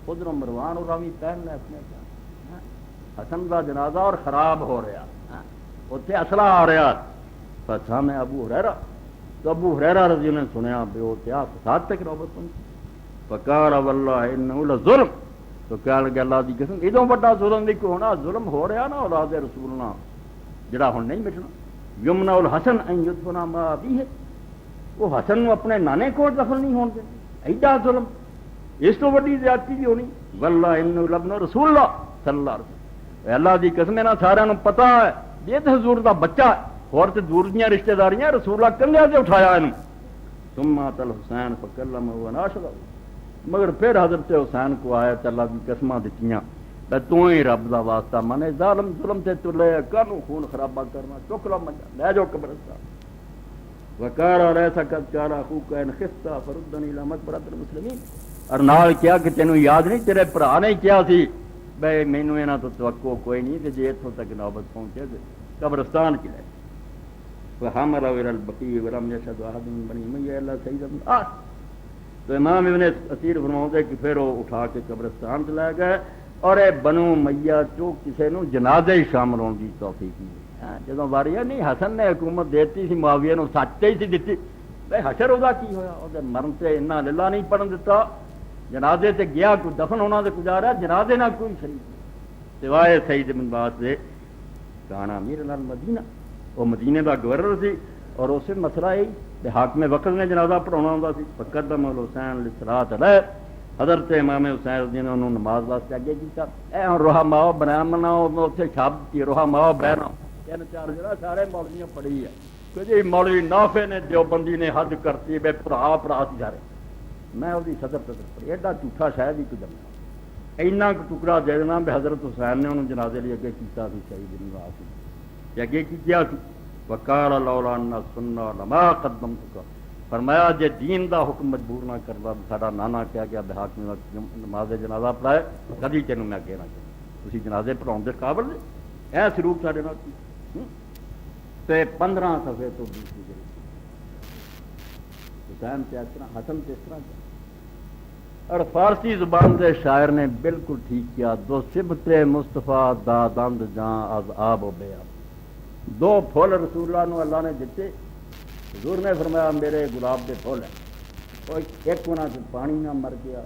ادھر مروان اور بھی پہن لے اپنے حسن کا جنازہ اور خراب ہو رہا اتنے اصلہ آ رہا پچھا میں ابو ہریرہ تو ابو ہریرہ رضی نے سنیا بھی وہ کیا فساد تک نوبت پہنچی فقال واللہ انہ لظلم تو کہنے لگے اللہ دی قسم ادوں بڑا ظلم بھی کوئی ہونا ظلم ہو رہا نا اولاد رسولنا جڑا ہن نہیں مٹنا یمنع الحسن ان یدفن ما ابیہ وہ حسن نو اپنے نانے کو دفن نہیں ہون دے ایڈا ظلم اس تو بڑی زیادتی بھی ہونی واللہ انہ لابن رسول اللہ صلی اللہ علیہ وسلم اللہ دی قسم نا سارے پتہ ہے یہ تو حضور دا بچہ ہے اور تو دور دیاں رشتہ داریاں رسول اللہ کندھے سے اٹھایا انہوں ثم اتى الحسین فکلمہ وناشدہ مگر پھر حضرت حسین کو آیا تو اللہ کی قسماں دتیاں تو ہی رب دا واسطہ منے ظالم ظلم تے تو لے کانو خون خرابہ کرنا چک لو مجھا لے جو قبرستان وقارا لیسا قد کارا خوک ان خستہ فردنی الى مقبرۃ المسلمین اور نال کیا کہ تینوں یاد نہیں تیرے بھرا نے کیا سی بھائی مینوں انہاں تو توقع کوئی نہیں کہ جے اتھوں تک نوبت پہنچے قبرستان کی لے وحملوا الى البقيع ولم يشهد احد من بني اميه الا سيد بن آس تو امام ابن اثیر فرماتے کہ پھر وہ اٹھا کے قبرستان سے لے گئے اور اے بنو امیہ چو کسی نو جنازے شامل ہونے کی توفیق نہیں جدوں واری نہیں حسن نے حکومت دیتی سی معاویہ نو سچ تے ہی سی دتی بھائی حشر وہ کی ہوا وہ مرن سے انہاں للہ نہیں پڑھن دیتا جنازے تے گیا کوئی دفن ہونا تو گزارا جنازے نہ کوئی شریک سوائے سعید بن باز دے کانا امیر المدینہ وہ مدینے کا گورنر سی اور اسے مسئلہ یہ حاکم وقت نے جنازہ پڑھانا ہوتا سی فقدم الحسین للصلاۃ علیہ حضرت امام حسین رضی اللہ عنہ نماز واسطے اگے کیتا اے ہن روحا ماؤ بنا مناؤ اوتھے چھاپ دی روحا ماؤ بہنا تین چار جڑا سارے مولویوں پڑھی ہے کہ جی مولوی نافع نے دیوبندی نے حد کرتی بے پڑھا سی سارے میں وہ صدر پڑھی ایڈا جھوٹا شاید ہی کوئی جمنا اینا ٹکڑا دے دینا بھی حضرت حسین نے انہوں جنازے لیے اگے کیتا سی شہید بن باز سی اگے کی کیا سی وقال لولا ان سننا لما قدمتک فرمایا جے دین دا حکم مجبور نہ کردا ساڈا نانا کیا گیا بحق میں نماز جنازہ پڑھائے کدی تینوں میں اگے نہ کروں تسی جنازے پڑھاؤن دے قابل اے سلوک ساڈے نال کی تے 15 صفحے تو دوسری جڑی حسین تے اس طرح حسن تے اس طرح اور فارسی زبان دے شاعر نے بالکل ٹھیک کیا دو صبت مصطفیٰ دادند جاں از آب و بے آب دو پھول رسول اللہ نو اللہ نے دیتے حضور نے فرمایا میرے گلاب دے پھول ہیں ایک انہاں سے پانی نہ مر گیا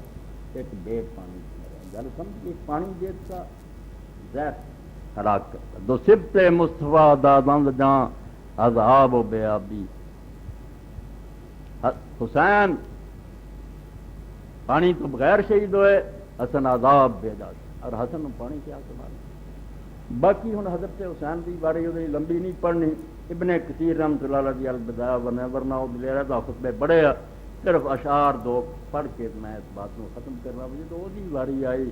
ایک بے پانی مریا گل سمجھ پانی دیت کا زہر ہلاک کرتا دو صبت مصطفیٰ دادند جاں از آب و بے آبی حسین پانی تو بغیر شہید ہوئے حسن عذاب بے جاتا اور حسن پانی کیا سنانا باقی ہوں حضرت حسین کی باری وہ لمبی نہیں پڑھنی ابن کثیر رحمۃ اللہ علیہ البدایہ ورنہ وہ لے رہا تھا خطبے بڑے صرف اشعار دو پڑھ کے میں اس بات کو ختم کرنا جدو وہ باری آئی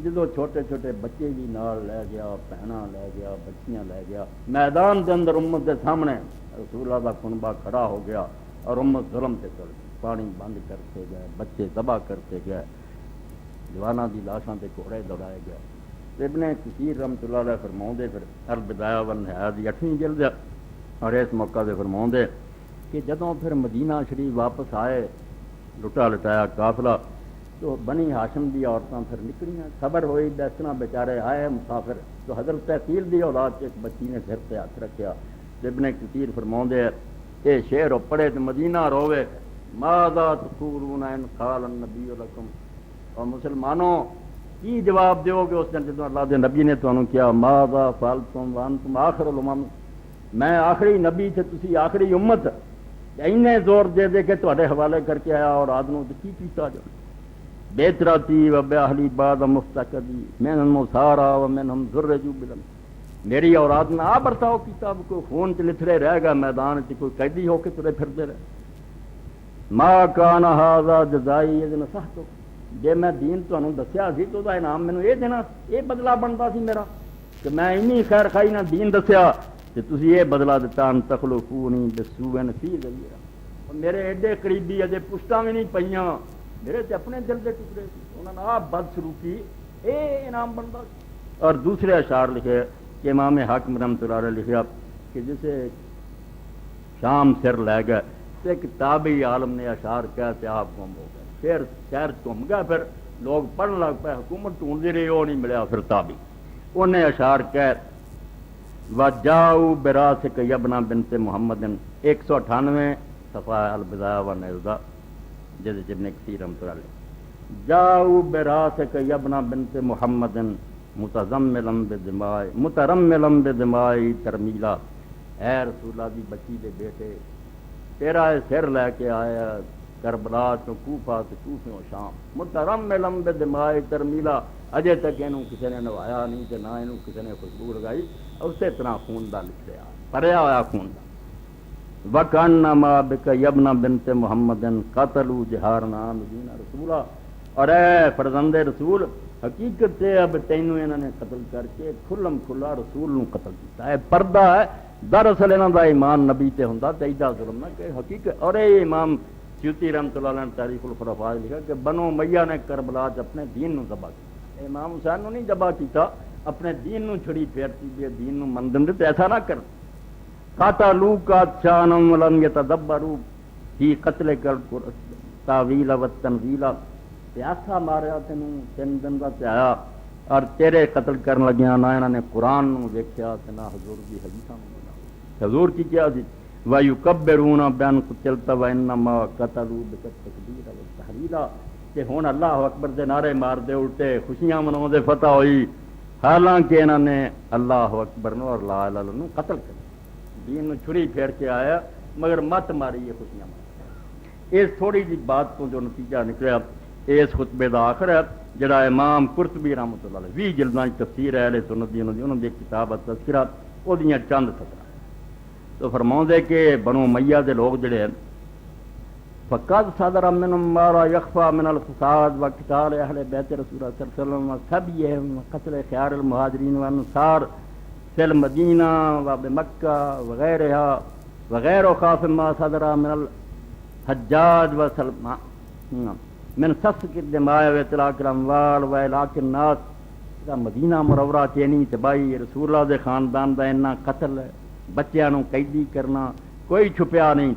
جدو چھوٹے چھوٹے بچے بھی نال لے گیا بہناں لے گیا بچیاں لے گیا میدان کے اندر امت کے سامنے رسول اللہ کا کنبہ کھڑا ہو گیا اور امت ظلم سے چل گئی پانی بند کرتے گئے بچے تباہ کرتے گئے جوانوں کی لاشاں تے گھوڑے دوڑائے گئے ابن کثیر رحمۃ اللہ علیہ فرماؤندے پھر البدایہ والنہایہ دی 8ویں جلد اور اس موقع سے فرماؤندے کہ جدوں پھر مدینہ شریف واپس آئے لٹا لٹایا قافلہ تو بنی ہاشم دی عورتاں پھر نکلیاں خبر ہوئی اس طرح بیچارے آئے مسافر تو حضرت تحصیل دی اولاد ایک بچی نے سر پہ ہاتھ رکھیا ابن کثیر فرماؤندے یہ شعر پڑھے تو مدینہ روے ماذا تقولون ان قال النبی لکم اور مسلمانوں کی جواب دیو گے اس دن جدو اللہ دے نبی نے تمہیں کیا ماذا فعلتم وانتم آخر الامم میں آخری نبی تھے تسی آخری امت اینے زور دے دے کے تواڈے حوالے کر کے آیا اور آدموں تو کی پیتا جو بیتراتی و باہلی بعد مفتقدی منہم مسارا و منہم ذرجو بلن میری اولاد نے آ برتاؤ کیتا کوئی خون چ لتھڑے رہ گا میدان چ کوئی قیدی ہو کے ترے پھردے رہے ما کان ھذا جزائی اذ نصحت جے میں دین تانوں دسیا سی تو دا انعام مینوں یہ دینا یہ بدلہ بنتا سی میرا کہ میں اینی خیر خائی نہ دین دسیا کہ تسی یہ بدلہ دتا ان تخلقونی بسوء فی ذریعہ اور میرے ایڈے قریبی اجے پشتاں بھی نہیں پئیاں میرے تے اپنے دل دے ٹکڑے سی انہاں نے آپ بد سلوکی اے انعام بنتا اور دوسرے اشعار لکھے کہ امام حاکم رحمۃ اللہ علیہ لکھا کہ جسے شام سر لے گئے تو ایک تابعی عالم نے اشعار کہا کہ آپ گم ہو گئے پھر شہر گم گیا پھر لوگ پڑھنے لگ پے حکومت ڈھونڈتی رہی وہ نہیں ملیا پھر تابعی انہیں اشعار کہہ وجاؤ براسک یبنا بنت محمد 198 صفحہ البدایہ والنہایہ جس ابن کثیر رحمۃ اللہ علیہ جاؤ براسک یبنا بنت محمد مترملا بدمائی ترمیلا اے رسول اللہ دی بچی دے بیٹے تیرا سر لے کے آیا کربلا تو کوفہ تو کوفیوں شام مترملا بدمائی ترمیلا اجے تک اینوں کسی نے نوایا نہیں تے نہ اینوں کسی نے خوشبو لگائی اسی طرح خون دا لکھیا پریا ہوا خون دا وَكَأَنَّمَا بِكَ یَبْنَ بِنْتِ مُحَمَّدٍ قَتَلُوا جِہَارًا مدینہ رسولہ اور اے فرزند رسول حقیقت ہے اب تینوں انہوں نے قتل کر کے کھلم کھلا رسول نو قتل کیتا ہے پردہ ہے دراصل انہوں دا ایمان نبی تے ہوندا تے ایڈا ظلم نہ کہ حقیقت اور اے امام سیوطی رحمۃ اللہ علیہ نے تاریخ الخلفاء لکھا کہ بنو امیہ نے کربلا چ اپنے دین نو ذبح کیا امام حسین نو نہیں ذبح کیتا اپنے دین نو چھڑی پھیرتی بھی دین نو مندن تے ایسا نہ کر قاتلوا قاتشانم ولم يتدبروا فی قتل تاویل و تنزیلا پیاسا ماریا تینوں 3 دن کا آیا اور تیرے قتل کرن لگیا نہ انہوں نے قرآن نو ویکھیا تے نہ حضور دی حدیثاں نو حضور کی کیا سی وَيُكَبِّرُونَ بِأَنْ قُتِلْتَ وَإِنَّمَا قَتَلُوا بِكَ التَّكْبِيرَ وَالتَّحْلِيلَ کہ ہن اللہ اکبر دے نعرے مار دے الٹے خوشیاں مناؤندے فتح ہوئی، حالانکہ انہوں نے اللہ اکبر نو اور لا الہ الا اللہ نو قتل کر دین نو چھری پھیر کے آیا، مگر مت ماری یہ خوشیاں منا۔ اس تھوڑی جی بات تو جو نتیجہ نکلیا اس خطبے دا آخر ہے جڑا امام قرطبی رحمۃ اللہ علیہ 20 جلداں کی تفسیر ہے اہل سنت دی انہوں دی کتاب تذکرہ او دیاں چند سطر تو فرماؤندے کہ بنو امیہ دے لوگ جڑے ہیں فقد صدر منهم ما لا يخفى من الفساد وقتال اہل بیت رسول اللہ صلی اللہ علیہ وسلم وسبیہم وقتل خیار المہاجرین والانصار فی المدینہ وبمکہ وغیرہ خاف ما صدر من الحجاج وسلمان من سفك الدماء واطلاق الاموال واهلاك الناس مدینہ منورہ چینی تباہی رسول اللہ دے خاندان دا اتنا قتل ہے، بچیاں نو قیدی کرنا کوئی چھپیا نہیں۔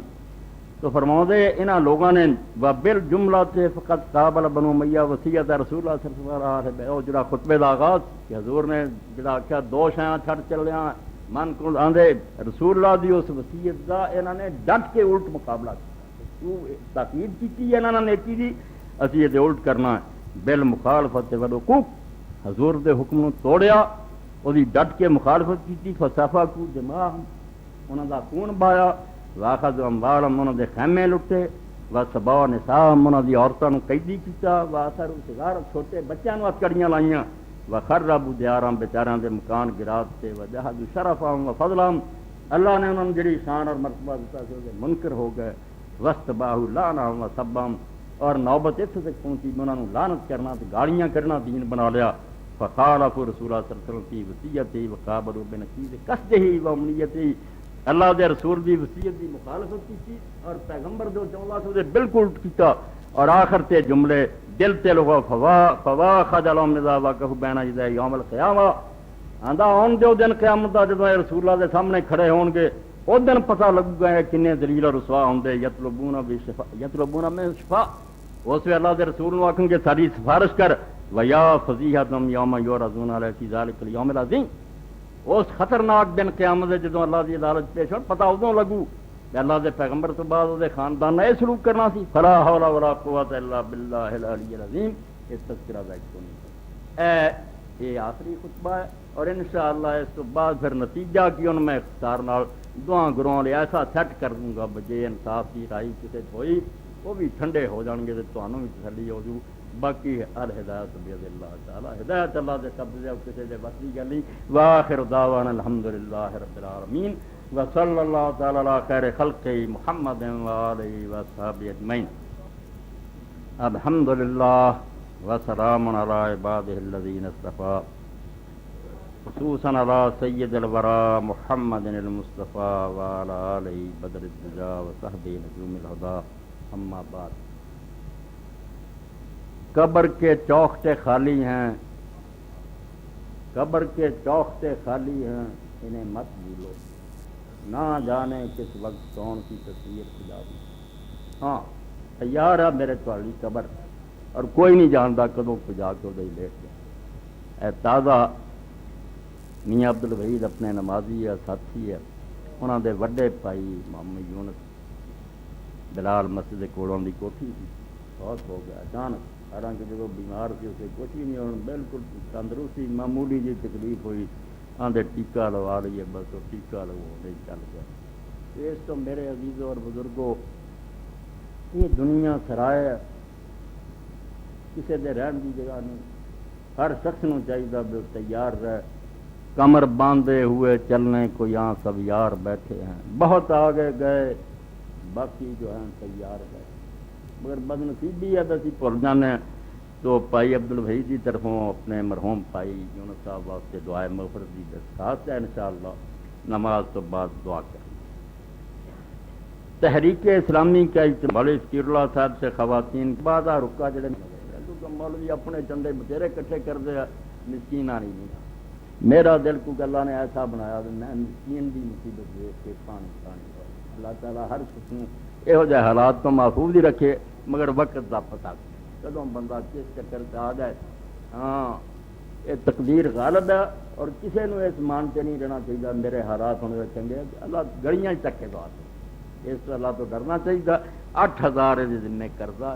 تو فرماؤ دے انہاں لوگاں نے وبل جملہ تے فقط قابل بنو امیہ وصیت رسول اللہ صلی اللہ علیہ وسلم او جڑا خطبے دا آغاز کہ حضور نے جڑا کیا دو شیاں چھڑ چلیاں من کو آندے رسول اللہ دی اس وصیت دا انہاں نے ڈٹ کے الٹ مقابلہ کیا، تاکید کی انہاں نے نیکی دی اسی یہ الٹ کرنا ہے بالمخالفت والحقوق، حضور دے حکم نو توڑیا او دی ڈٹ کے مخالفت کی فصافہ کو دماغ انہاں دا خون بہایا واخذ اموالہم انہاں دے خیمے لٹے وسبا نساءہم انہاں دی عورتاں نو قیدی کیتا واثر صغار چھوٹے بچیاں نو ہتھکڑیاں لائیاں وخربوا دیارہم بیچاریاں دے مکان گرا دتے وجحدوا شرفہم وفضلہم، اللہ نے انہاں نو جڑی شان اور مرتبہ دتا سی او منکر ہو گئے واستباحوا لعنہم وسبہم اور نوبت اس تک پہنچی انہوں نے لعنت کرنا تے گالیاں کرنا دین بنا لیا۔ فخالفوا رسول اللہ صلی اللہ علیہ وسلم کی وصیت وقابلوا بنقیض قصدہ وامنیت، اللہ دے رسول دی وصیت دی مخالفت کی اور پیغمبر جو چوندا سی دے بالکل کیتا، اور آخر تے جملے دل تے لگا فوا خجلهم اذا وقفوا بین یدی یوم القیامہ، آندا اون جو دن قیامت دا جدوں رسول اللہ دے سامنے کھڑے ہون گے او دن پتہ لگ گا کنے دلیل اور رسوا ہوندے یطلبون من شفاء، اس وی اللہ دے رسول نو آکھن گے ساری سفارش کر ویا فضیحتم یوم یعرضون علی فی ذلک الیوم العظیم، اس خطرناک دن قیامت دے جدوں اللہ دی عدالت پیش ہون پتہ ادوں لگو کہ اللہ دے پیغمبر تو بعد دے خاندان نے سلوک کرنا سی۔ فلا حول ولا قوت الا باللہ العلی العظیم، اس تذکرہ دا ایک یہ آخری خطبہ ہے اور انشاءاللہ اس تو بعد پھر نتیجہ کی ان میں اختصار نال دعا گروہ لے ایسا سیٹ کر دوں گا بجے انصاف کی رائی کسی ہوئی وہ بھی ٹھنڈے ہو جان گے تو بھی تسلی ہو جوں، باقی الہدایت بیض اللہ تعالی، ہدایت اللہ دے قبضے او کسی دے بس نہیں گلی۔ واخر دعوانا الحمدللہ رب العالمین وصلی اللہ تعالی علی خیر خلق محمد وآلہ وصحبہ اجمعین۔ الحمدللہ وسلام علی عبادہ الذین اصطفیٰ خصوصاً علی سید الورا محمد المصطفیٰ وعلی آلہ بدر الدجا وصحبہ نجوم الہدا، اما بعد۔ قبر کے چوکھٹے خالی ہیں، قبر کے چوکھٹے خالی ہیں، انہیں مت بھولو، نہ جانے کس وقت کون کی تصویر کھلا دی۔ ہاں تیار ہے میرے تواڈی قبر، اور کوئی نہیں جانتا کدوں پجا کے ادھر لیٹ گیا۔ اے تازہ میاں عبد الوحید اپنے نمازی ہے، ساتھی ہے، انہوں دے وڈے بھائی محمد یونس بلال مسجد کولوں دی کوٹھی تھی، بہت ہو گیا اچانک، حالانکہ جب بیمار سی اسے کچھ ہی نہیں ہونا، بالکل تندرستی معمولی جی تکلیف ہوئی، آندے ٹیکہ لوا لیے بس، وہ ٹیکہ لگو چل گیا۔ اس تو میرے عزیزوں اور بزرگوں یہ دنیا سرائے ہے، کسی دے رہن کی جگہ نہیں، ہر شخص نو چاہیے بھی تیار رہے، کمر باندھے ہوئے چلنے کو یہاں سب یار بیٹھے ہیں، بہت آگے گئے باقی جو ہیں تیار گئے، مگر بدنصیبی ہے بس بھول جانے۔ تو بھائی عبد الوحید کی طرفوں اپنے مرحوم بھائی یونس صاحب واسطے دعائے مغفرت کی درخواست ہے، انشاءاللہ نماز تو بعد دعا کریں۔ تحریک اسلامی کا اجتماع فقیر اللہ صاحب سے خواتین کے بعد رکا جڑے مولوی اپنے چندے بتیرے کٹھے کر دے، مسکین آنی نہیں، میرا دل کو اللہ نے ایسا بنایا میں مسکین کی مصیبت دیکھ کے پانی پانی، اللہ تعالیٰ ہر کچھ یہو جہ حالات تو محفوظ ہی رکھے، مگر وقت کا پتہ کدوں بندہ کس چکر سے آ جائے۔ ہاں یہ تقدیر غالب ہے، اور کسی نے اس مان سے نہیں رہنا چاہیے میرے حالات ہونے چنگے، اللہ گڑیاں چکے تو آتے اس تو اللہ تو ڈرنا چاہیے. 8,000 یہ ذمے قرضہ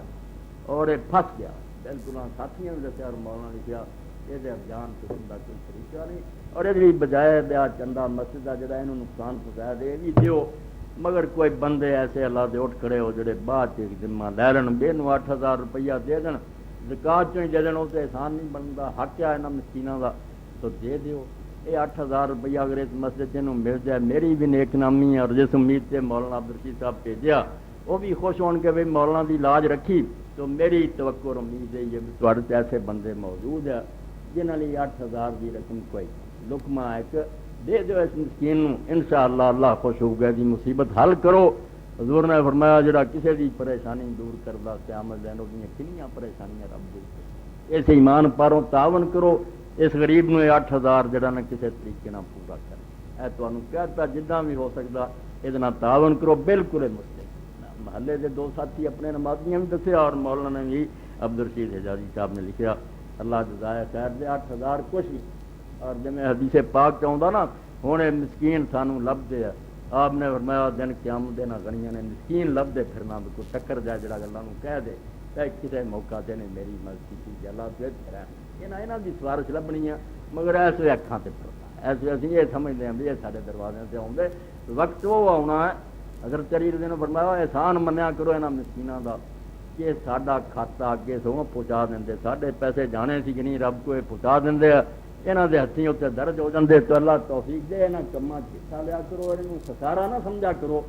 اور یہ پھنس گیا بالکل. ساتھیوں نے دسیا اور مولانا نے لکھا یہ ابجان قسم کا کوئی طریقہ نہیں اور یہ بجائے دیا چندہ مسجد کا جڑا یہ نقصان پہنچایا دے بھی دیو مگر کوئی بندے ایسے اللہ دے اٹھ کھڑے ہو جڑے بعد ذمہ لے لین بے 8,000 روپیہ دے دین زکات چوں ہی دے دین. اسے احسان نہیں بنتا حق ہے انہاں مسکیناں دا تو دے دیو. یہ 8,000 روپیہ اگر اس مسجد سے مل جائے میری بھی نیک نامی ہے. اور جس امید سے مولانا عبدالرشید صاحب بھیجا وہ بھی خوش ہون کے بھائی مولانا دی لاج رکھی تو میری توقع اور امید ہے یہ تھوڑے ایسے بندے موجود ہیں جنہوں نے 8,000 کی رقم کوئی لکمہ ایک دے دو اس مسکین نو. انشاءاللہ اللہ خوش ہو گیا. دی مصیبت حل کرو. حضور نے فرمایا جڑا کسی دی پریشانی دور کردا قیامت دین اودیاں کنیاں پریشانیاں رب دور کرے. اس ایمان پاروں تعاون کرو. اس غریب نو 8,000 جڑا نہ کسی طریقے نال پورا کرے. اے تانوں کہتا جداں بھی ہو سکدا یہ تعاون کرو. بالکل مسلم محلے کے 2 ساتھی اپنے نمازیاں بھی دسیا اور مولانا نے بھی عبدالرشید حجازی صاحب نے لکھا اللہ جزائے خیر دے 8,000 کچھ بھی. اور جی حدیث پاک چاہتا نا ہوں مسکین سانوں لبتے ہیں. آپ نے فرمایا دن قیامت نہ گنیاں نے مسکین لبتے پھرنا بھی کوئی ٹکر جائے جڑا گلاں کہہ دے کسی موقع سے نے میری مدد کی اللہ تو یہاں کی سفارش لبنی ہے مگر ایسے اکھاں سے پڑتا ایسے اسی یہ سمجھتے ہیں بھی یہ سارے دروازے سے آتے وقت وہ آنا ہے. اگر چریر نے فرمایا احسان منیا کرو یہاں مسکیناں دا کہ ساڈا کھاتا اگے سو پہنچا دیں ساڈے پیسے جانے سی کہ نہیں رب کو یہ پہنچا دیں یہاں کے ہاتھیں اتنے درج ہو جاتے تو اللہ توفیق دے یہاں کماں حصہ لیا کرو اور یہ خسارہ نہ سمجھا کرو.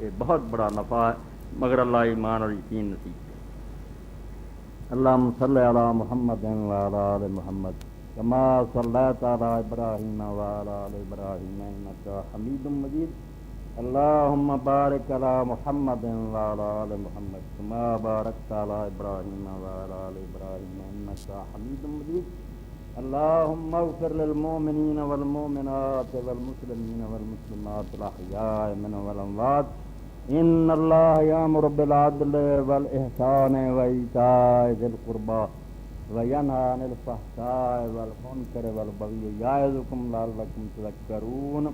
یہ بہت بڑا نفع ہے مگر اللہ ایمان اور یقین نصیب دے. اللہم صلی علی محمد وعلی آل محمد کما صلیت علی ابراہیم وعلی آل ابراہیم انک حمید مجید. اللہم بارک علی محمد وعلی آل محمد کما بارکت علی ابراہیم وعلی آل ابراہیم انک حمید مجید. اللہم اغفر للمؤمنین والمؤمنات والمسلمین والمسلمات الاحیاء منهم والاموات ان اللہ یامر بالعدل والاحسان وایتاء ذی القربى وینہی عن الفحشاء والمنکر والبغی یعظکم لعلکم تذکرون.